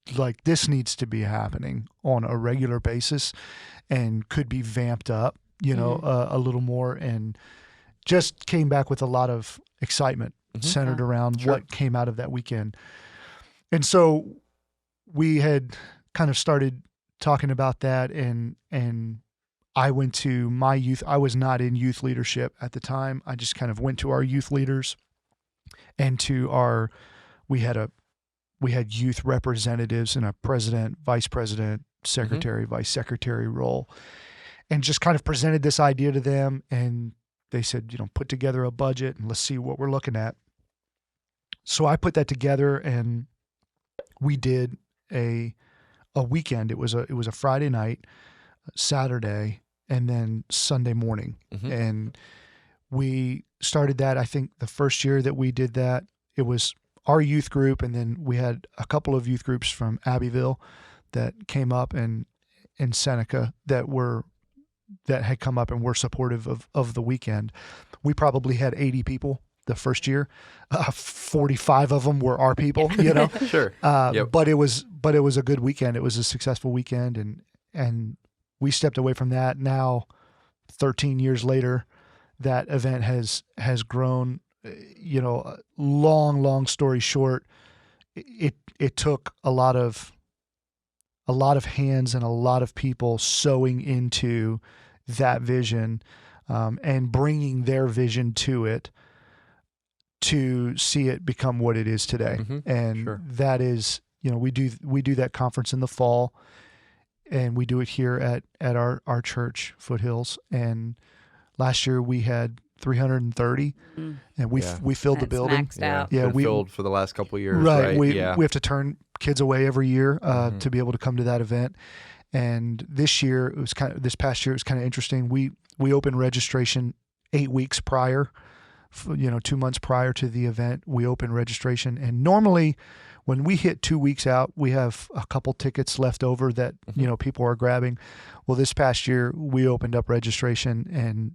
to be happening on a regular basis and could be vamped up, a little more, and just came back with a lot of excitement centered around what came out of that weekend. And so we had kind of started talking about that, and I went to my youth. I was not in youth leadership at the time. I just kind of went to our youth leaders and to we had youth representatives and a president, vice president, secretary, vice secretary role, and just kind of presented this idea to them. And they said, put together a budget and let's see what we're looking at. So I put that together, and we did a weekend. It was a Friday night, Saturday, and then Sunday morning. And we started that. I think the first year that we did that, it was our youth group, and then we had a couple of youth groups from Abbeville that came up, and in Seneca that had come up and were supportive of the weekend. We probably had 80 people the first year. 45 of them were our people, Sure. But it was a good weekend. It was a successful weekend, and we stepped away from that. Now, 13 years later, that event has grown. Long story short, it took a lot of hands and a lot of people sowing into that vision, and bringing their vision to it, to see it become what it is today. And that is, we do that conference in the fall, and we do it here at our church, Foothills. And last year we had 330, and we filled the That's building. maxed out. Yeah, Been we filled for the last couple of years, right. right? We have to turn kids away every year to be able to come to that event. And this year this past year it was kind of interesting. We opened registration 8 weeks prior, 2 months prior to the event. We opened registration, and normally when we hit 2 weeks out, we have a couple tickets left over that people are grabbing. Well, this past year we opened up registration, and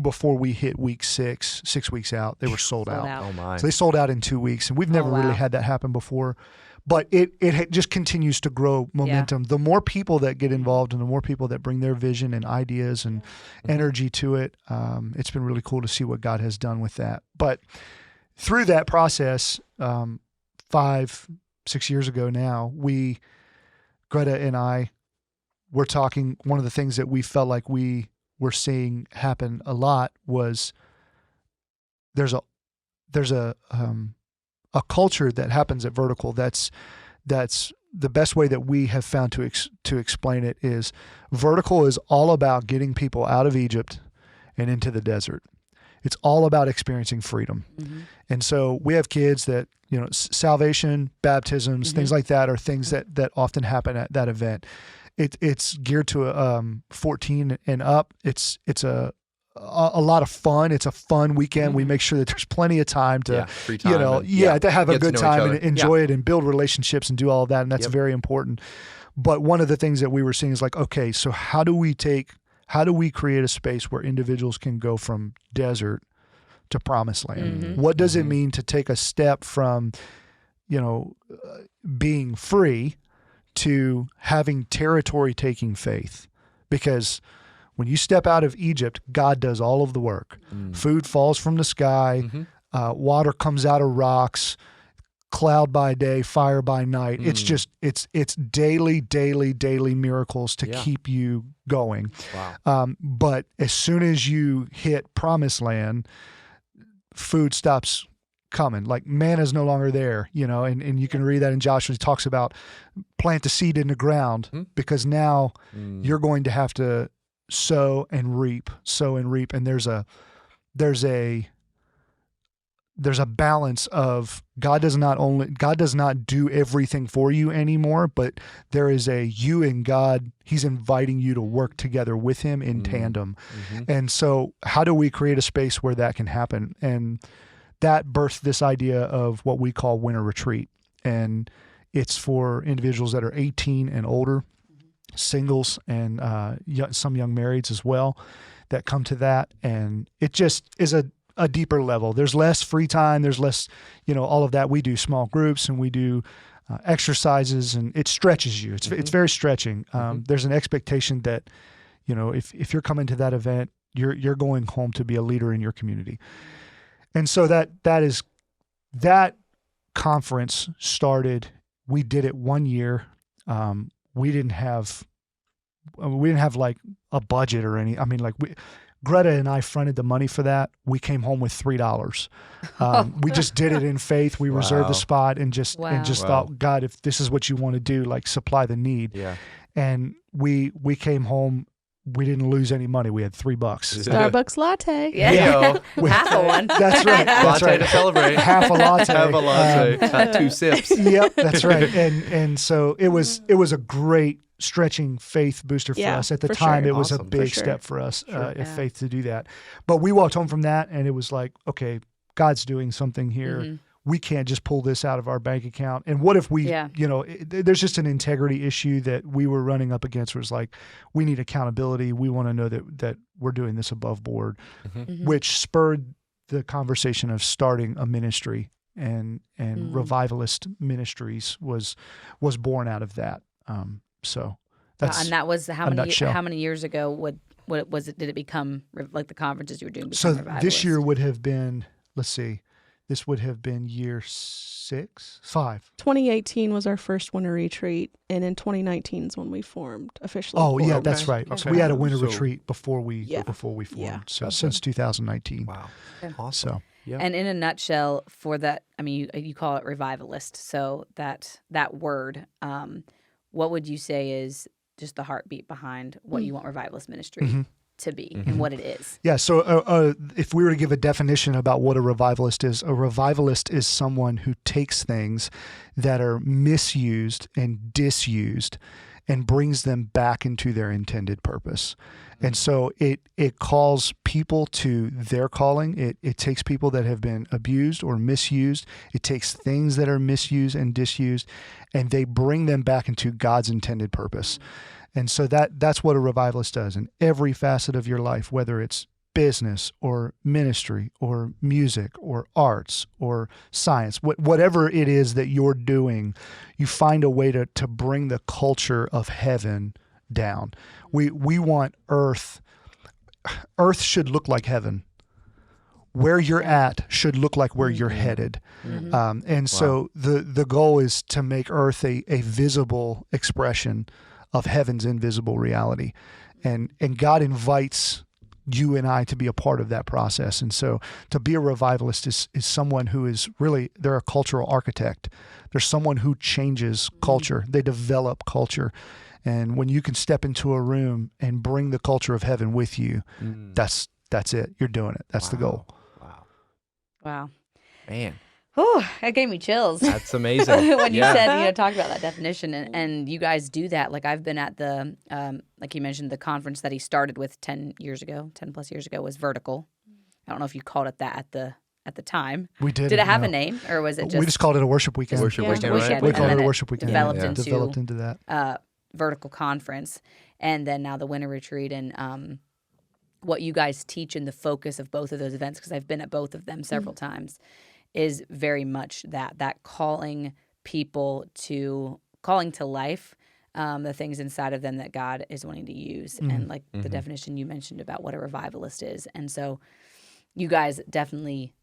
before we hit week 6 weeks out, they were sold out. Oh my. So they sold out in 2 weeks, and we've never really had that happen before. But it just continues to grow momentum. The more people that get involved, and the more people that bring their vision and ideas and energy to it, it's been really cool to see what God has done with that. But through that process, 5-6 years ago now, Greta and I were talking. One of the things that we felt like we were seeing happen a lot was there's a culture that happens at Vertical that's the best way that we have found to explain it is Vertical is all about getting people out of Egypt and into the desert. It's all about experiencing freedom. And so we have kids that, salvation, baptisms, things like that are things that often happen at that event. it's geared to 14 and up. It's a lot of fun. It's a fun weekend. We make sure that there's plenty of time to, free time to have a get to good know each time other. and enjoy it and build relationships and do all of that. And that's very important. But one of the things that we were seeing is like, okay, so how do we create a space where individuals can go from desert to promised land? What does it mean to take a step from, being free to having territory taking faith? Because when you step out of Egypt, God does all of the work. Food falls from the sky, water comes out of rocks, cloud by day, fire by night. It's just, it's daily miracles to keep you going. Wow. But as soon as you hit promised land, food stops coming. Like manna is no longer there, and you can read that in Joshua. He talks about plant the seed in the ground because now you're going to have to sow and reap. And there's a balance of God does not do everything for you anymore, but there is a you and God. He's inviting you to work together with him in tandem. And so how do we create a space where that can happen? And that birthed this idea of what we call winter retreat. And it's for individuals that are 18 and older, singles, and some young marrieds as well that come to that. And it just is a deeper level. There's less free time. There's less, all of that. We do small groups and we do exercises, and it stretches you. It's very stretching. There's an expectation that, if you're coming to that event, you're going home to be a leader in your community. And so that conference started. We did it 1 year. We didn't have like a budget or any. I mean, like Greta and I fronted the money for that. We came home with $3. We just did it in faith. We reserved the spot and just thought, God, if this is what you want to do, like supply the need. Yeah. And we came home. We didn't lose any money. We had $3. Starbucks latte. Yeah. Half a one. That's right. That's Latte right. to celebrate. Half a latte. Have a latte. 2 sips. Yep, that's right. And so it was a great stretching faith booster for us. At the time, sure. it was a Awesome. big step for us, faith to do that. But we walked home from that, and it was like, okay, God's doing something here. We can't just pull this out of our bank account. And what if we, there's just an integrity issue that we were running up against, where it's like, we need accountability. We want to know that we're doing this above board, which spurred the conversation of starting a ministry, and Revivalist Ministries was born out of that. So that's and that was how many years ago what was it? Did it become like the conferences you were doing? So this year would have been, let's see, this would have been year 5. 2018 was our first winter retreat, and in 2019 is when we officially. Oh, yeah, Okay. that's right. Okay. So we had a winter retreat before we formed. Yeah. So since 2019. Wow. Okay. Awesome. So Yeah. And in a nutshell, for that, I mean, you call it revivalist. So that word, what would you say is just the heartbeat behind what you want Revivalist Ministry to be and what it is? Yeah. So if we were to give a definition about what a revivalist is someone who takes things that are misused and disused and brings them back into their intended purpose. And so it calls people to their calling. It takes people that have been abused or misused. It takes things that are misused and disused, and they bring them back into God's intended purpose. And so that's what a revivalist does in every facet of your life, whether it's business or ministry or music or arts or science, whatever it is that you're doing, you find a way to bring the culture of heaven down. We want earth should look like heaven. Where you're at should look like where you're headed. And so the goal is to make earth a visible expression of heaven's invisible reality. And God invites you and I to be a part of that process. And so to be a revivalist is someone who is really, they're a cultural architect. They're someone who changes culture. They develop culture. And when you can step into a room and bring the culture of heaven with you, that's it. You're doing it. That's the goal. Wow. Wow. Man. Oh, that gave me chills. That's amazing. When you Yeah. said, talked about that definition, and you guys do that. Like I've been at the, like you mentioned, the conference that he started with 10 plus years ago was Vertical. I don't know if you called it that at the time. We did. Did it have a name, or was it just? We just called it a worship weekend. Worship Just weekend, right? We and called then it a worship weekend. Developed Yeah. into Developed into that. Vertical Conference, and then now the Winter Retreat, and what you guys teach and the focus of both of those events, because I've been at both of them several times, is very much that calling people to life, the things inside of them that God is wanting to use, and like the definition you mentioned about what a revivalist is, and so you guys definitely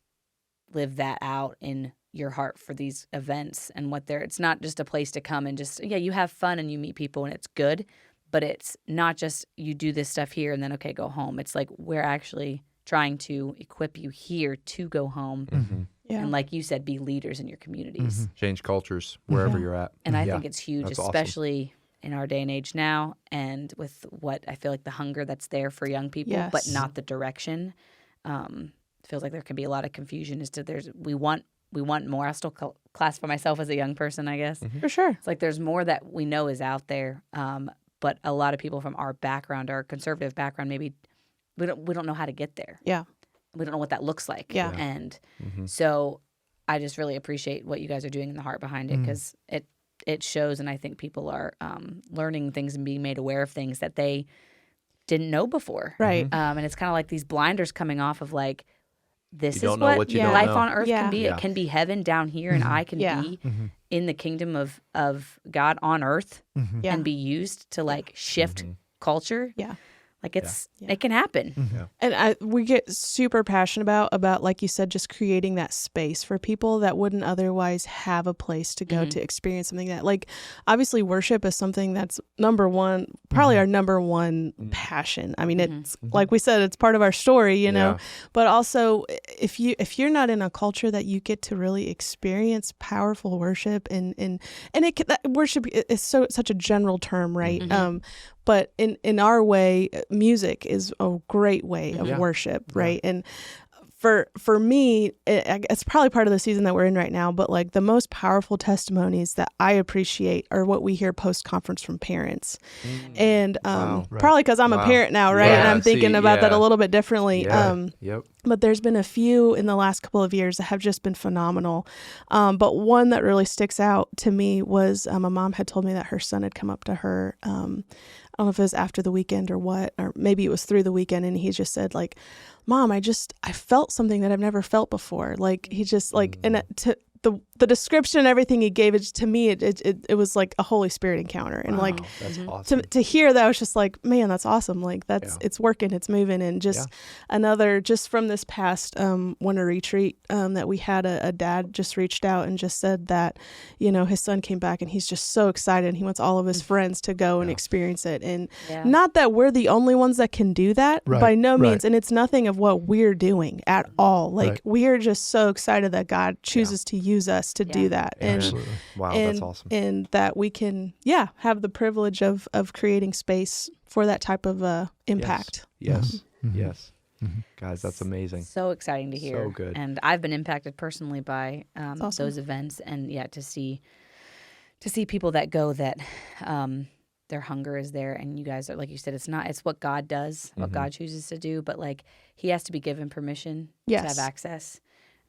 live that out in your heart for these events and what they're. It's not just a place to come and just you have fun and you meet people and it's good, but it's not just you do this stuff here and then okay go home. It's like we're actually trying to equip you here to go home. Yeah. And like you said, be leaders in your communities. Change cultures wherever you're at. And I think it's huge, That's awesome. especially in our day and age now, and with what I feel like the hunger that's there for young people, but Yes. not the direction. Feels like there can be a lot of confusion as to we want more. I still classify myself as a young person, I guess. For sure. It's like there's more that we know is out there, but a lot of people from our background, our conservative background, maybe we don't know how to get there. Yeah. We don't know what that looks like. Yeah. And so I just really appreciate what you guys are doing in the heart behind it, because it shows, and I think people are learning things and being made aware of things that they didn't know before. Right. And it's kind of like these blinders coming off of like, this You is don't know what you don't life know. on earth Yeah. can be. Yeah. It can be heaven down here, and I can Yeah. be in the kingdom of God on earth Yeah. and be used to like shift culture. Yeah. Like it can happen. And we get super passionate about, like you said, just creating that space for people that wouldn't otherwise have a place to go to experience something that, like, obviously worship is something that's number one, probably our number one passion. I mean, it's like we said, it's part of our story, you know, but also if you're not in a culture that you get to really experience powerful worship and that worship is such a general term, right? But in our way, music is a great way of worship, right? And for me, it's probably part of the season that we're in right now, but like the most powerful testimonies that I appreciate are what we hear post-conference from parents. And probably because I'm a parent now, right? Yeah, And I'm thinking about that a little bit differently. But there's been a few in the last couple of years that have just been phenomenal. But one that really sticks out to me was a mom had told me that her son had come up to her. I don't know if it was after the weekend or what, or maybe it was through the weekend. And he just said like, Mom, I felt something that I've never felt before. Like he just like, and the description and everything he gave, it to me, it was like a Holy Spirit encounter. And like That's awesome. to hear that, I was just like, man, that's awesome. Like it's working, it's moving. And just another, just from this past winter retreat that we had, a dad just reached out and just said that, you know, his son came back and he's just so excited. And he wants all of his friends to go and experience it. And not that we're the only ones that can do that by no means. And it's nothing of what we're doing at all. Like we are just so excited that God chooses to use us to do that. And Absolutely. Wow, that's awesome. And that we can, have the privilege of creating space for that type of impact. Yes. Yes. Guys, that's amazing. So exciting to hear. So good. And I've been impacted personally by awesome. those events, and to see people that go that their hunger is there, and you guys are, like you said, it's what God does, what God chooses to do, but like he has to be given permission to have access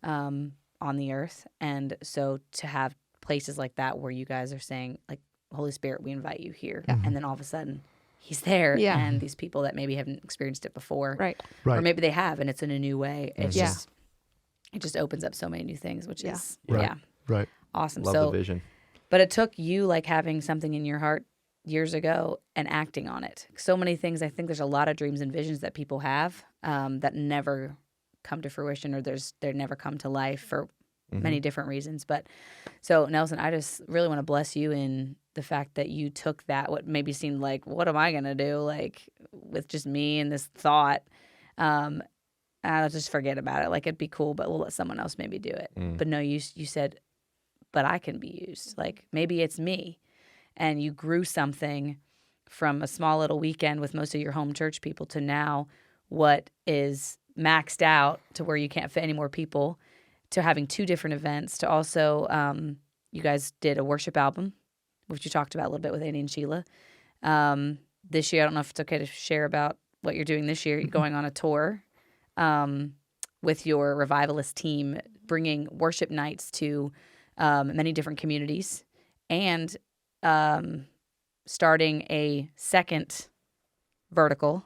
on the earth. And so to have places like that where you guys are saying like, Holy Spirit, we invite you here, and then all of a sudden he's there, and these people that maybe haven't experienced it before, or maybe they have and it's in a new way, it's just it just opens up so many new things, which is awesome. Love the vision. But it took you like having something in your heart years ago and acting on it. So many things. I think there's a lot of dreams and visions that people have that never come to fruition, or they never come to life for many different reasons. But so Nelson, I just really want to bless you in the fact that you took that, what maybe seemed like, what am I going to do? Like with just me and this thought, I'll just forget about it. Like it'd be cool, but we'll let someone else maybe do it. But no, you said, but I can be used. Like maybe it's me. And you grew something from a small little weekend with most of your home church people to now what is maxed out to where you can't fit any more people, to having 2 different events, to also you guys did a worship album, which you talked about a little bit with Andy and Sheila. This year, I don't know if it's okay to share about what you're doing this year. You're going on a tour with your Revivalist team, bringing worship nights to many different communities, and starting a second vertical.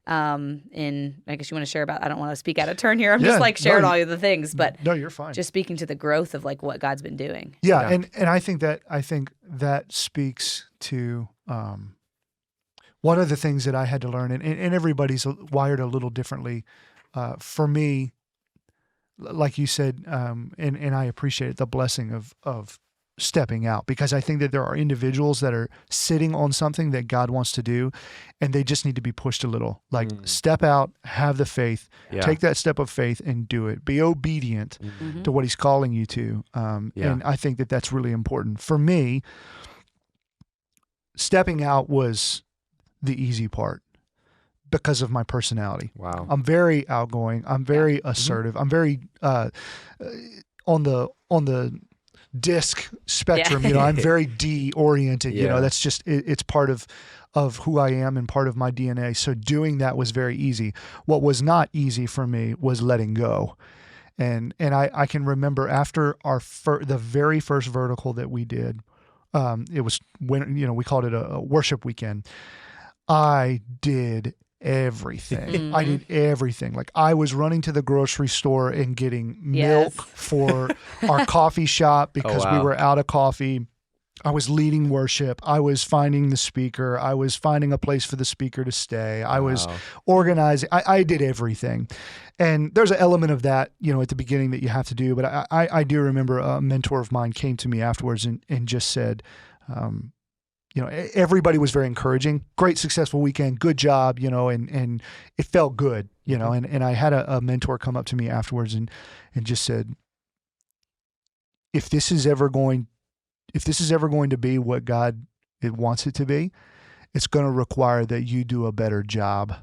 In, I guess you want to share about, I don't want to speak out of turn here. I'm just like sharing all of the things, but no, you're fine. Just speaking to the growth of like what God's been doing. Yeah. And I think that speaks to one of the things that I had to learn, and everybody's wired a little differently. For me, like you said, and I appreciate the blessing of stepping out, because I think that there are individuals that are sitting on something that God wants to do, and they just need to be pushed a little. Like step out, have the faith, take that step of faith and do it. Be obedient to what He's calling you to. And I think that that's really important. For me, stepping out was the easy part because of my personality. Wow. I'm very outgoing. I'm very assertive. I'm very on the disc spectrum, I'm very D oriented, that's just, it's part of who I am and part of my DNA. So doing that was very easy. What was not easy for me was letting go. And I can remember after the very first vertical that we did, it was when, we called it a worship weekend. I did everything. I did everything. Like I was running to the grocery store and getting milk for our coffee shop because we were out of coffee. I was leading worship. I was finding the speaker. I was finding a place for the speaker to stay. I was organizing. I did everything. And there's an element of that, at the beginning that you have to do. But I do remember a mentor of mine came to me afterwards and just said, everybody was very encouraging. Great, successful weekend. Good job, and it felt good, and I had a mentor come up to me afterwards and just said, if this is ever going to be what God wants it to be, it's going to require that you do a better job.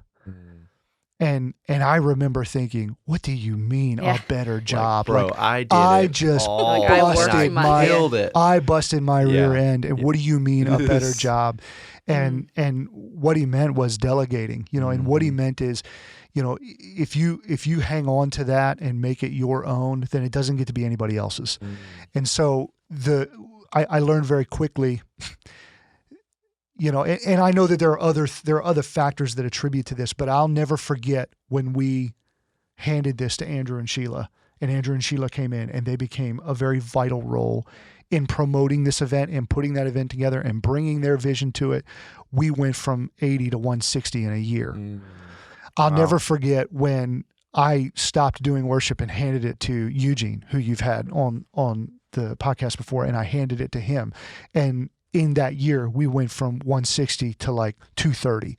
And I remember thinking, what do you mean a better job? Like, bro, I just busted my rear end. And what do you mean a better job? And what he meant was delegating, and what he meant is, if you hang on to that and make it your own, then it doesn't get to be anybody else's. And so I learned very quickly, and I know that there are other factors that attribute to this, but I'll never forget when we handed this to Andrew and Sheila, and Andrew and Sheila came in and they became a very vital role in promoting this event and putting that event together and bringing their vision to it. We went from 80 to 160 in a year. I'll never forget when I stopped doing worship and handed it to Eugene, who you've had on the podcast before, and I handed it to him. And in that year, we went from 160 to like 230,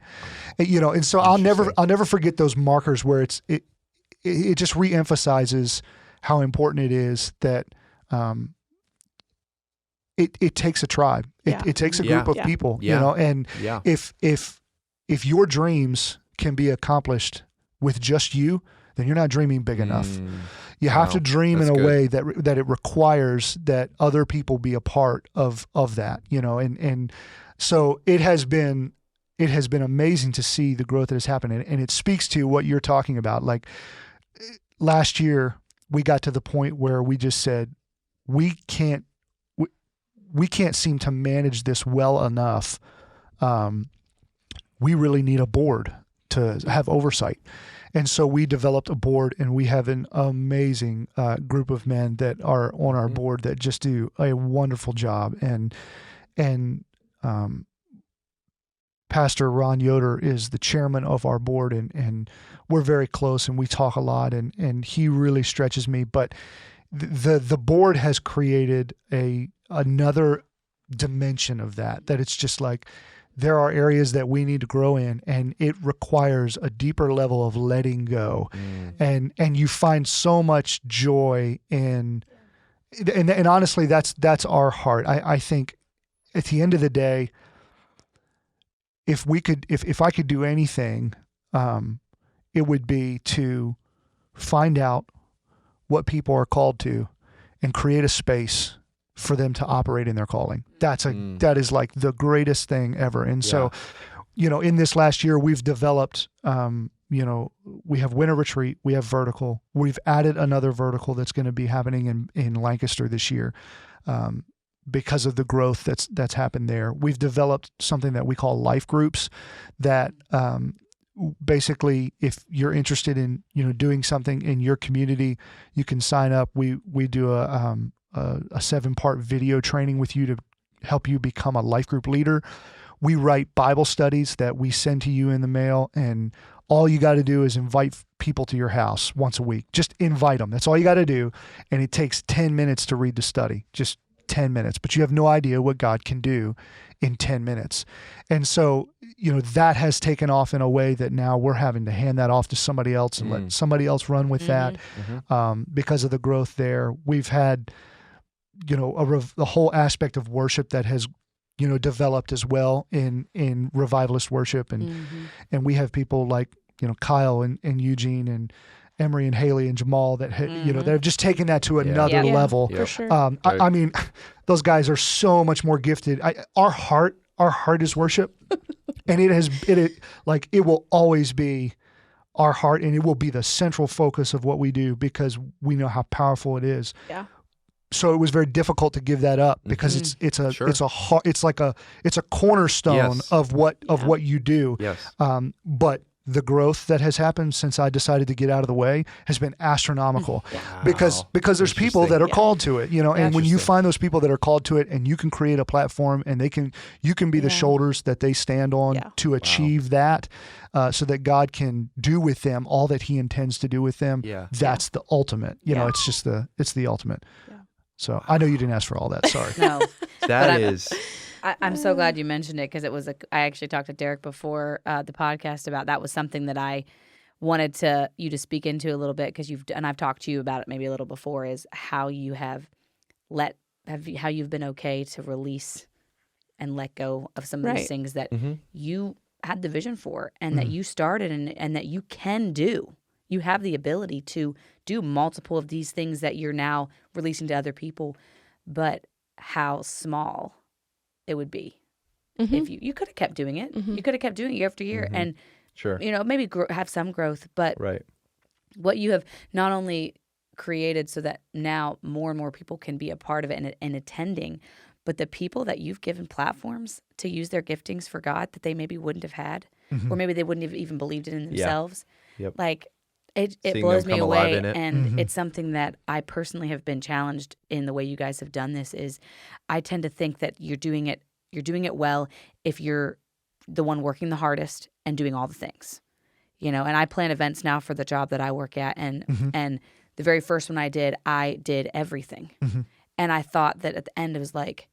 and so I'll never forget those markers where it just reemphasizes how important it is that it takes a tribe. It takes a group of people, and if your dreams can be accomplished with just you, then you're not dreaming big enough. You have to dream in a way that it requires that other people be a part of that, and so it has been amazing to see the growth that has happened. And it speaks to what you're talking about. Like last year we got to the point where we just said, we can't seem to manage this well enough. We really need a board to have oversight. And so we developed a board, and we have an amazing group of men that are on our board that just do a wonderful job. And Pastor Ron Yoder is the chairman of our board, and we're very close, and we talk a lot, and he really stretches me. But the board has created another dimension of that it's just like, there are areas that we need to grow in, and it requires a deeper level of letting go. And you find so much joy in, and honestly, that's our heart. I think at the end of the day, if I could do anything, it would be to find out what people are called to and create a space for them to operate in their calling. That is like the greatest thing ever. And so, in this last year, we've developed, we have winter retreat, we have vertical, we've added another vertical that's going to be happening in Lancaster this year. Because of the growth that's happened there, we've developed something that we call life groups that, basically, if you're interested in, doing something in your community, you can sign up. We do a 7-part video training with you to help you become a life group leader. We write Bible studies that we send to you in the mail, and all you got to do is invite people to your house once a week. Just invite them. That's all you got to do. And it takes 10 minutes to read the study, just 10 minutes, but you have no idea what God can do in 10 minutes. And so, that has taken off in a way that now we're having to hand that off to somebody else and let somebody else run with that. Because of the growth there, we've had, the whole aspect of worship that has, developed as well in revivalist worship. And we have people like, Kyle and Eugene and Emery and Haley and Jamal that that have just taken that to another level. For sure. Right. I mean, those guys are so much more gifted. Our heart is worship, and it will always be our heart, and it will be the central focus of what we do because we know how powerful it is. Yeah. So it was very difficult to give that up because it's a cornerstone of what you do. Yes. But the growth that has happened since I decided to get out of the way has been astronomical. Wow. because there's people that are called to it, and when you find those people that are called to it and you can create a platform and you can be the shoulders that they stand on to achieve that, so that God can do with them all that he intends to do with them. That's the ultimate, it's the ultimate. Yeah. So I know you didn't ask for all that. Sorry. No, That is. I'm so glad you mentioned it because I actually talked to Derek before the podcast about that was something that I wanted you to speak into a little bit because I've talked to you about it maybe a little before is how you have how you've been okay to release and let go of some of these things that you had the vision for and that you started and that you can do. You have the ability to do multiple of these things that you're now releasing to other people, but how small it would be if you could have kept doing it. You could have kept doing it year after year and, maybe have some growth. But what you have not only created so that now more and more people can be a part of it and attending, but the people that you've given platforms to use their giftings for God that they maybe wouldn't have had or maybe they wouldn't have even believed it in themselves. Like, it blows me away, and it's something that I personally have been challenged in the way you guys have done this. Is I tend to think that you're doing it well if you're the one working the hardest and doing all the things, And I plan events now for the job that I work at, and the very first one I did everything, and I thought that at the end it was like,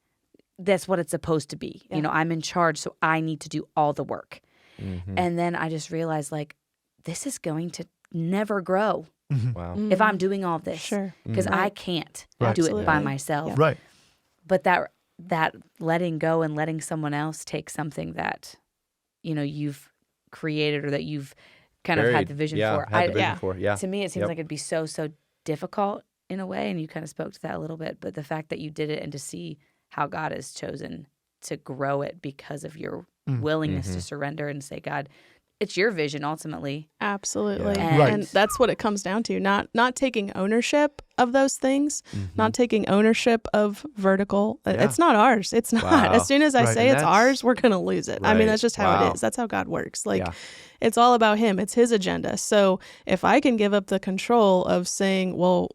that's what it's supposed to be. I'm in charge, so I need to do all the work, and then I just realized like this is going to never grow if I'm doing all this because I can't do it by myself. Right. But that letting go and letting someone else take something that you've created or that you've kind of had the vision for. To me, it seems like it'd be so difficult in a way, and you kind of spoke to that a little bit. But the fact that you did it and to see how God has chosen to grow it because of your willingness to surrender and say, God, it's your vision ultimately. Absolutely. Yeah. And that's what it comes down to. Not taking ownership of those things, not taking ownership of vertical. It's not ours. It's not. Wow. As soon as I say it's ours, we're going to lose it. I mean, that's just how it is. That's how God works. It's all about him. It's his agenda. So if I can give up the control of saying, well,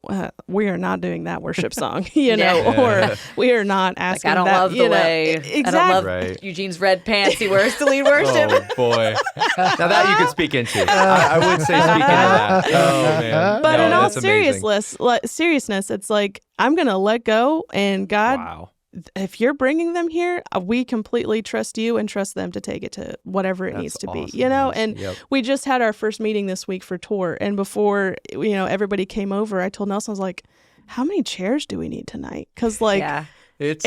we are not doing that worship song, or we are not asking I don't that, love the way. Exactly. I don't love Eugene's red pants he wears to lead worship. Oh, boy. Now that you could speak into. I would say speak into that. Oh, man. But in all that's amazing. seriousness, it's like, I'm going to let go, and God, Wow. if you're bringing them here, we completely trust you and trust them to take it to whatever it needs to be, and we just had our first meeting this week for tour. And before, everybody came over, I told Nelson, I was like, how many chairs do we need tonight? Cause it's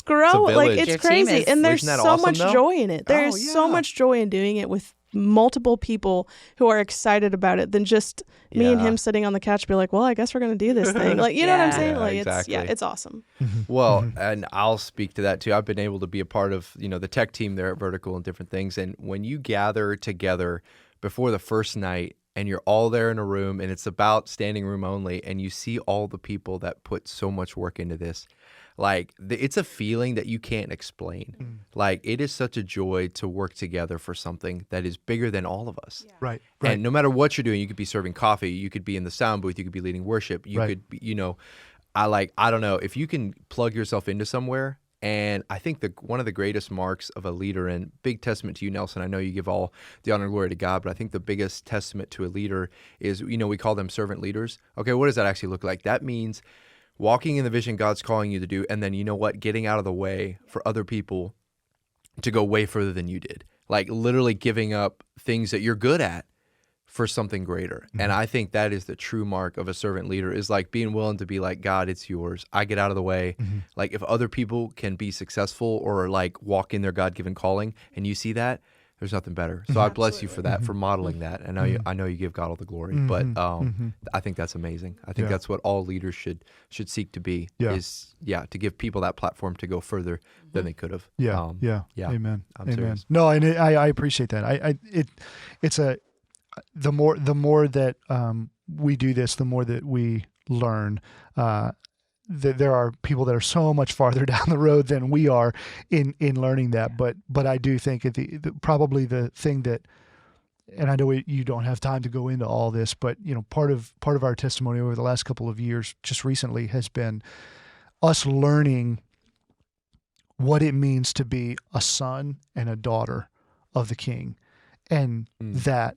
grow, it's it's crazy. And there's so much joy in it. There's so much joy in doing it with multiple people who are excited about it than just me and Yeah. him sitting on the couch be like, well, I guess we're going to do this thing. Like, you know what I'm Yeah. saying? Yeah, Like, exactly. it's awesome. Well, and I'll speak to that too. I've been able to be a part of, the tech team there at Vertical and different things. And when you gather together before the first night and you're all there in a room and it's about standing room only and you see all the people that put so much work into this, like it's a feeling that you can't explain. Like it is such a joy to work together for something that is bigger than all of us. Right. And no matter what you're doing, you could be serving coffee, you could be in the sound booth, you could be leading worship, you could be, I don't know, if you can plug yourself into somewhere. And I think one of the greatest marks of a leader, and big testament to you, Nelson, I know you give all the honor and glory to God, but I think the biggest testament to a leader is, we call them servant leaders. Okay, what does that actually look like? That means walking in the vision God's calling you to do, and then, getting out of the way for other people to go way further than you did. Like literally giving up things that you're good at for something greater. And I think that is the true mark of a servant leader, is like being willing to be like, God, it's yours. I get out of the way. Like if other people can be successful or like walk in their God-given calling and you see that, there's nothing better. So I bless you for that, for modeling that. And I know you give God all the glory, but I think that's amazing. I think that's what all leaders should seek to be, is to give people that platform to go further than they could have. Yeah. Amen. I'm Amen. serious. No, and I appreciate that. It's the more that we do this, the more that we learn. That there are people that are so much farther down the road than we are in learning that. But I do think probably the thing that, and I know you don't have time to go into all this, but part of our testimony over the last couple of years, just recently, has been us learning what it means to be a son and a daughter of the King, and that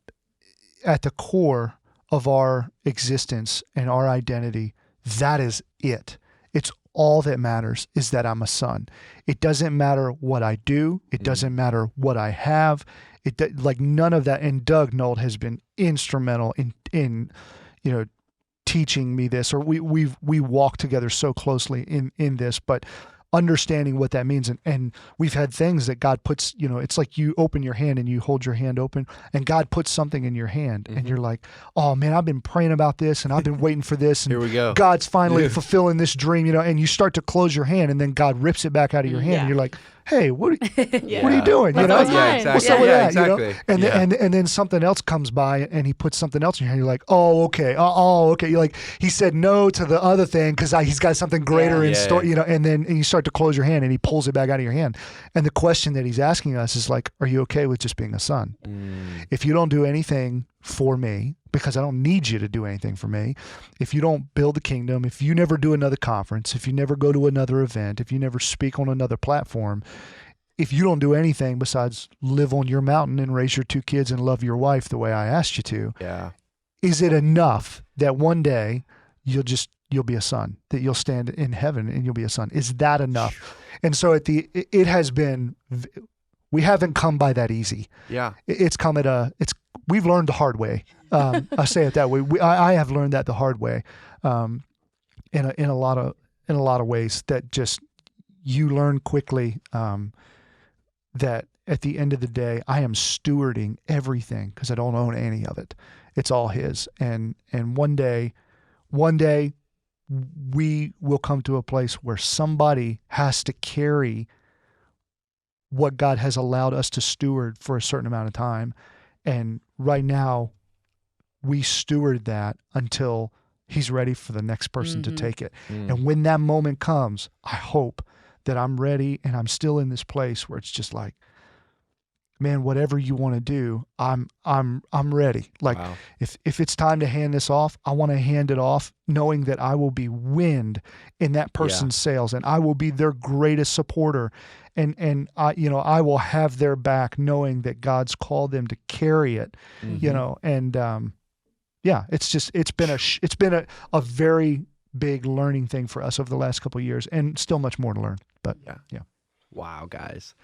at the core of our existence and our identity, that is it. It's all that matters, is that I'm a son. It doesn't matter what I do. It doesn't matter what I have. Like none of that. And Doug Nolt has been instrumental in teaching me this, or we walk together so closely in this, but understanding what that means. And we've had things that God puts, it's like you open your hand and you hold your hand open and God puts something in your hand and you're like, oh man, I've been praying about this and I've been waiting for this. And Here we go. God's finally fulfilling this dream, and you start to close your hand and then God rips it back out of your hand and you're like, hey, what are you doing? That was mine. Exactly. What's up with that? Exactly. And then something else comes by and he puts something else in your hand. You're like, oh, okay. Okay. You're like, he said no to the other thing because he's got something greater in store, and you start to close your hand and he pulls it back out of your hand. And the question that he's asking us is like, are you okay with just being a son? If you don't do anything for me, because I don't need you to do anything for me, if you don't build the kingdom, if you never do another conference, if you never go to another event, if you never speak on another platform, if you don't do anything besides live on your mountain and raise your 2 kids and love your wife the way I asked you to, is it enough that one day you'll be a son, that you'll stand in heaven and you'll be a son? Is that enough? And so it has been, we haven't come by that easy. Yeah. It's come we've learned the hard way. I say it that way. I have learned that the hard way, in a lot of ways, that just you learn quickly, that at the end of the day, I am stewarding everything because I don't own any of it. It's all his. And one day we will come to a place where somebody has to carry what God has allowed us to steward for a certain amount of time. And right now, we steward that until he's ready for the next person to take it. And when that moment comes, I hope that I'm ready and I'm still in this place where it's just like, man, whatever you want to do, I'm ready. Like if it's time to hand this off, I want to hand it off knowing that I will be wind in that person's sails and I will be their greatest supporter. And I will have their back knowing that God's called them to carry it, it's been a very big learning thing for us over the last couple of years and still much more to learn, but yeah. Wow, guys.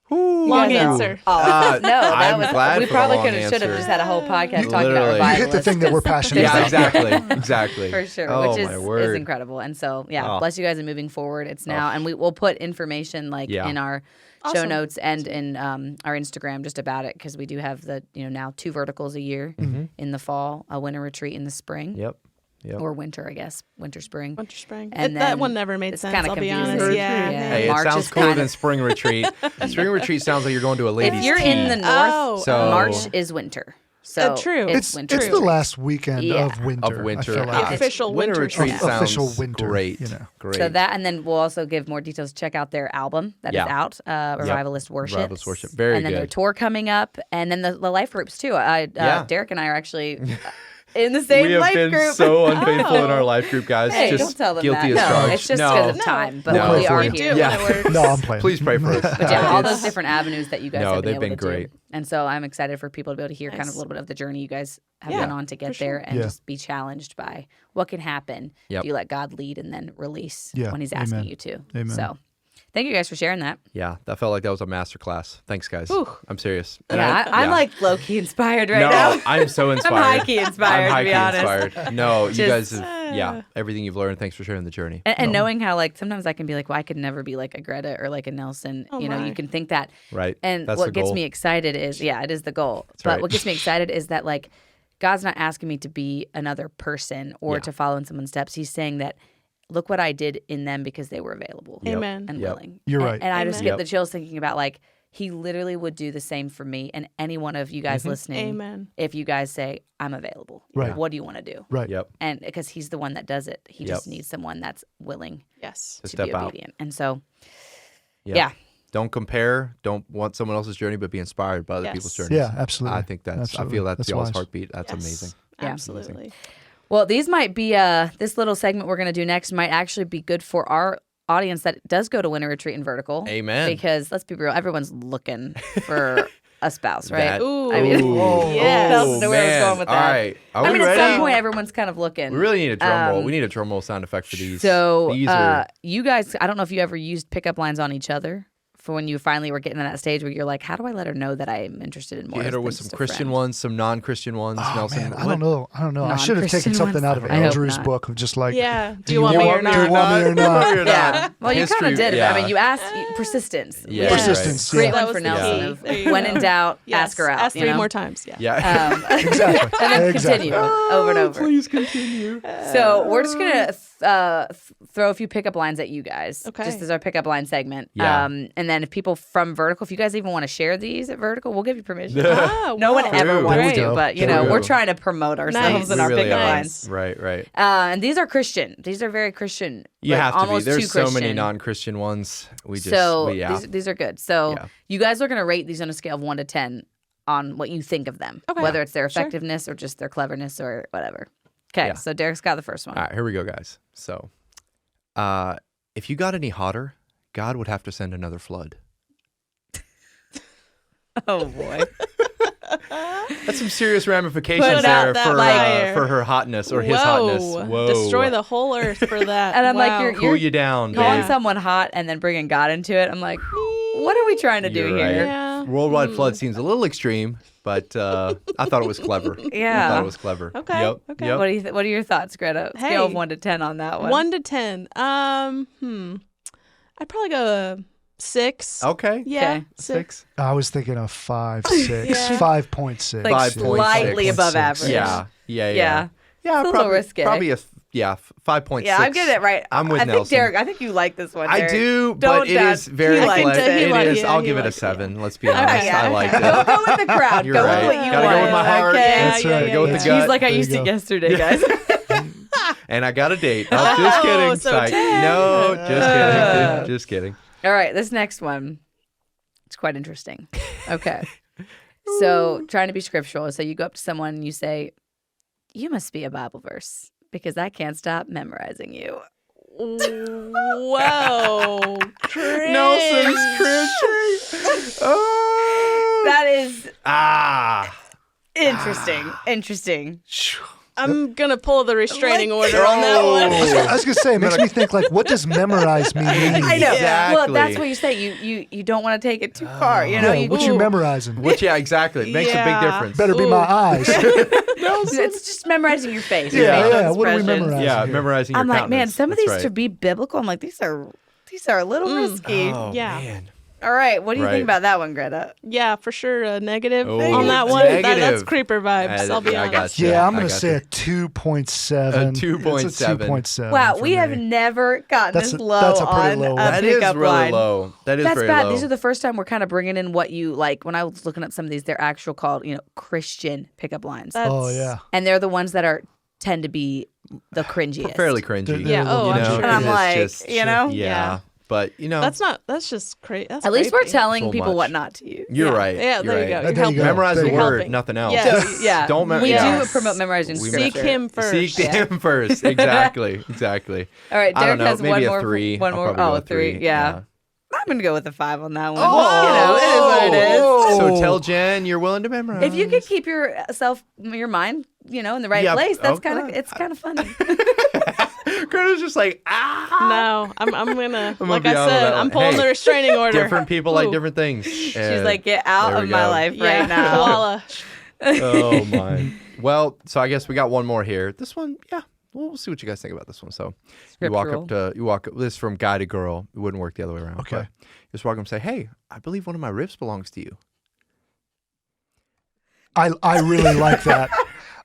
Long guys are- answer. Oh, no, that I'm was. glad We for the probably long should have answer. just had a whole podcast You talking about literally- Revivalist. You hit the thing that we're passionate Yeah, about. exactly. For sure, Oh, which my is word. incredible. And so, yeah, Oh. bless you guys and moving forward. It's now, and we'll put information like Yeah. in our show Awesome. notes and in our Instagram just about it because we do have the now 2 verticals a year in the fall, a winter retreat in the spring. Yep. Or winter, I guess, winter, spring. Winter, spring. And That then one never made it's sense, kinda I'll be confusing. honest. Yeah. Yeah. Hey, March it sounds is cooler kinda- than spring retreat. Spring retreat sounds like you're going to a ladies' If you're tea. in the north, Oh, So- March is winter. So true. It's It's winter. it's the last weekend Yeah. of winter. of winter. I feel The like. official winter winter retreat season. sounds Official winter, great. you know. Great. So that, and then we'll also give more details. Check out their album that is Yeah. out, Revivalist Worship. Revivalist Worship. Very And then their good. tour coming up, and then the life groups too. Yeah. Derek and I are actually in the same we have life been group. so unfaithful in our life group, guys. Hey, just don't tell them guilty that. as No, charged. it's just no. because of time. But No. we are We do here. it Yeah. when it works. No, I'm playing. Please pray for us. But yeah, all It's- those different avenues that you guys No, have been they've able been to great. do. And so I'm excited for people to be able to hear kind of Nice. a little bit of the journey you guys have Yeah, been on to get for there sure. and Yeah. just be challenged by what can happen Yep. if you let God lead and then release Yeah, when he's asking amen. you to. Amen. So thank you guys for sharing that. Yeah, that felt like that was a masterclass. Thanks, guys. Whew. I'm serious. And Yeah, I'm like low-key inspired right no, now. I'm so inspired. I'm high-key inspired, I'm to be high-key honest. inspired. No, you Just- guys have, everything you've learned. Thanks for sharing the journey. And knowing how like sometimes I can be like, well, I could never be like a Greta or like a Nelson. Oh, you know, my. you can think that. Right. And That's what the gets goal. me excited is, yeah, it is the goal. But right. what gets me excited is that like God's not asking me to be another person or Yeah. to follow in someone's steps. He's saying that look what I did in them because they were available Yep. Amen. and Yep. willing. You're And- right. And I just Amen. get Yep. the chills thinking about like he literally would do the same for me and any one of you guys listening. Amen. If you guys say I'm available, Right. what do you want to do? Right. Yep. And because he's the one that does it, he Yep. just needs someone that's willing Yes. To to be step out. obedient. And so, Yep. yeah. Don't compare. Don't want someone else's journey, but be inspired by other Yes. people's journeys. Yeah, absolutely. I think that's. Absolutely. I feel that's y'all's wise. heartbeat. That's Yes. amazing. Yeah. Absolutely. Well, these might be this little segment we're going to do next might actually be good for our audience that does go to Winter Retreat and Vertical. Amen. Because let's be real, everyone's looking for a spouse, right? That- Ooh. I mean, Yes. I don't know where I was man. going with that. All right. Are I we mean, ready? at some point, everyone's kind of looking. we really need a drum roll. Um, We need a drum roll sound effect for these. So, these are you guys, I don't know if you ever used pickup lines on each other for when you finally were getting to that stage where you're like, how do I let her know that I'm interested in more? you hit her than with just some a Christian friend? ones, some non-Christian ones. Oh, Nelson, man, I what- don't know. I should have Non-Christian taken something ones? out of I hope Andrew's not. book of just like, Yeah. Do you want me or do you not? want me or not? Or Yeah. not. Well, you kind History- of did. yeah. I mean, you asked persistence. Yeah, Yes. Persistence, Great yeah. one That for was the Nelson. key. Of There you when go. in doubt, Yes. ask her out. Ask you three know? more times. Yeah. Yeah. Exactly. And then Exactly. continue over and over. Please continue. So we're just gonna throw a few pickup lines at you guys, Okay. just as our pickup line segment. Yeah. And then if people from Vertical, if you guys even want to share these at Vertical, we'll give you permission. Ah, No one wow. ever True. wants There we to, go. but you There know we we're go. trying to promote ourselves Nice. in We our really pickup are. lines. Right. And these are Christian. These are very Christian. You like have to be. almost There's too so many Christian. non-Christian ones. We just, So yeah. these are good. So Yeah. you guys are going to rate these on a scale of 1 to 10 on what you think of them, Okay. whether it's their Sure. effectiveness or just their cleverness or whatever. Okay, Yeah. so Derek's got the first one. All right, here we go, guys. So, if you got any hotter, God would have to send another flood. Oh boy. That's some serious ramifications Put out there that for fire. for her hotness or his Whoa. hotness. Whoa. Destroy the whole earth for that. And I'm like, Wow. you're- Cool you down, Calling dude. someone hot and then bringing God into it. I'm like, what are we trying to do You're right. here? Yeah. Worldwide flood seems a little extreme, but I thought it was clever. I Yeah. thought it was clever. Okay, Yep. okay. Yep. What do you what are your thoughts, Greta? Scale of Hey. 1 to 10 on that one. 1 to 10. I'd probably go a 6. Okay. Yeah. Okay. 6. I was thinking of 5, 6, Yeah. 5.6. Like 5.6. slightly above 5.6. average. Yeah. Yeah. Yeah, It's a little probably, risque. Probably 5.6. Yeah, I'm getting it right. I'm with I think Nelson. Derek, I think you like this one. I Derek. do, Don't but it doubt- is very he liked flat. it. He It liked is. it. I'll He give it a liked it. 7. Let's be Okay, honest. yeah. I liked Go it. with the crowd. You're go right. with what you Gotta want. go with my heart. Okay. That's right. Go with the Yeah. gut. She's like I There you used it go. yesterday, guys. And I got a date. I'm just kidding. so Psych. 10. No, just kidding. Just kidding. All right, this next one, it's quite interesting. Okay. So, trying to be scriptural. So, you go up to someone and you say, you must be a Bible verse because I can't stop memorizing you. Whoa. Cringe. Nelson's cringe. Oh. That is Ah. interesting. Interesting. I'm gonna pull the restraining order on that Oh. one. I was gonna say, it makes me think like, what does memorize mean? I know. Exactly. Well, that's what you say. You don't want to take it too far. You know, Yeah, what you memorizing? Which, yeah, exactly. It makes a big Yeah. difference. Better be my eyes. it's just memorizing your face. your Yeah, facial yeah, what are we expressions. memorizing? Yeah, here. memorizing your I'm like, man, countenance. some of That's these right. to be biblical. I'm like, these are a little risky. Oh, Yeah. man. All right, what do you Right. think about that one, Greta? Yeah, for sure. A negative Oh, on that one. negative. That's creeper vibes. I'll be I honest. got you. Yeah, I'm I gonna got say you. a 2.7. A 2.7. It's a 2.7. Wow, for we have me. never gotten That's this a- low that's a pretty on low a one. That is pickup really line. low. That is That's very bad. low. These are the first time we're kind of bringing in what you like. When I was looking up some of these, they're actual called, Christian pickup lines, Oh yeah. and they're the ones that tend to be the cringiest. fairly cringy. They're Yeah, a little oh, I'm cringy. sure. And I'm It's like, just- Yeah. Yeah. But, That's just crazy. That's At least we're creepy. telling So people much. what not to use. You're Yeah. right. Yeah, You're there you right. go. There You're you go. helping. Memorize the There you word, helping. nothing else. Yes. Yeah, Don't we yeah. do promote memorizing We scripture. Seek him first. Seek Yeah. him first. Exactly. Exactly. All right, I don't Derek know. has Maybe one a more. 3. One I'll more. probably go Oh, with 3. Yeah. I'm gonna go with a 5 on that one. Oh. It is what it is. So tell Jen you're willing to memorize. If you could keep your mind, in the right Yeah, place, that's okay. it's kind of funny. Greta's just like, No, I'm gonna. I'm like gonna be I on with said, that I'm one. pulling Hey, the restraining order. different people like Ooh. different things. She's like, get out there we of my go. life Yeah, right now. koala. Oh my. Well, so I guess we got one more here. This one, yeah. We'll see what you guys think about this one. So you walk up Scriptural. this is from guy to girl. It wouldn't work the other way around. Okay. but you just walk up and say, "Hey, I believe one of my ribs belongs to you." I really like that.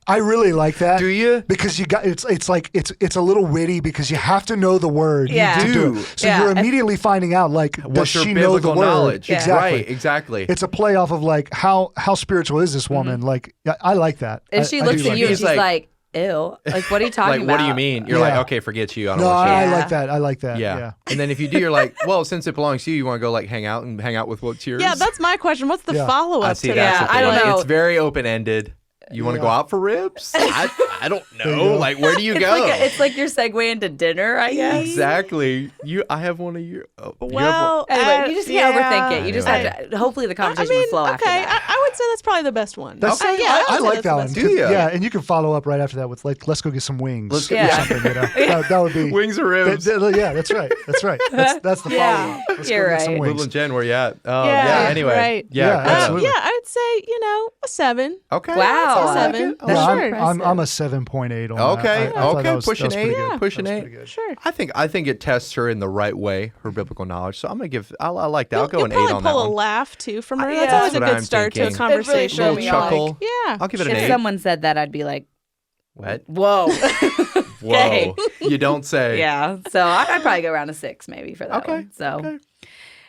I really like that. Do you? Because you got it's like it's a little witty because you have to know the word. Yeah. to do Do. it. So Yeah. you're immediately finding out like does What's your she know the biblical word? knowledge? Yeah. Exactly. Right, exactly. It's a play off of like how spiritual is this woman? Like I like that. If she I looks do at like you that. and He's she's like- like, "Ew," like, what are you talking like, about? what do you mean? You're Yeah. like, okay, forget you. I don't No, want you. I Yeah. like that. I like that. Yeah. Yeah. And then if you do, you're like, well, since it belongs to you, you want to go like hang out with what's yours? Yeah, that's my question. What's the Yeah. follow I up see to that's that? the I thing. don't know. It's very open ended. You want to go out for ribs? I don't you know. go. Like, where do you It's go? like it's like your segue into dinner, I guess. Exactly. I have one of your. Oh, you have Well, Anyway, you just can't overthink it. You just Anyway. have to. Hopefully, the I conversation mean, would flow after okay, that. I would say that's probably the best one. That's Okay, yeah, I would say like that's that the one. best Do ya? Yeah, and you can follow up right after that with like, let's go get some wings. Let's go- or Yeah. something, that would be wings or ribs. Yeah, that's right. That's right. That's the follow Yeah, up. Let's you're go get some right. wings. Little Jen, where you at? Oh, Yeah, yeah. Anyway. right. Yeah. Yeah, Greta. absolutely. Yeah, I would say, a 7. Okay. Wow. I'd say 7. I like it. Yeah, Sure. I'm a 7.8 on Okay. that. I thought Okay. that was Pushing pretty 8. good. Pushing That was 8. pretty good. Sure. I think it tests her in the right way, her biblical knowledge. So I'm gonna give. I like that. I'll go You'll an 8 probably on that pull a one. laugh too from her. Yeah. That's always That's a what good I'm start to a thinking. conversation. Little me chuckle. Yeah. I'll give it an If 8. someone said that, I'd be like, What? "Whoa." Whoa. Okay. You don't say. Yeah. So I'd probably go around a 6 maybe for that Okay. one. So Okay.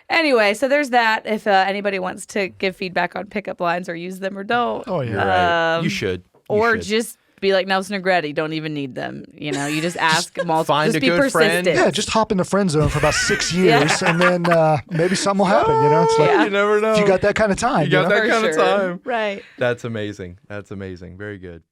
anyway, so there's that. If anybody wants to give feedback on pickup lines or use them or don't, Oh yeah. You're right. Um, You should. You or should. just be like Nelson or Greta, you don't even need them. You just ask multiple. find just a be good friend. persistent. Yeah, just hop in the friend zone for about 6 years, and then maybe something will happen. It's like Yeah. You never know. if you got that kind of time. You got that For kind of sure. time. Right. That's amazing. That's amazing. Very good.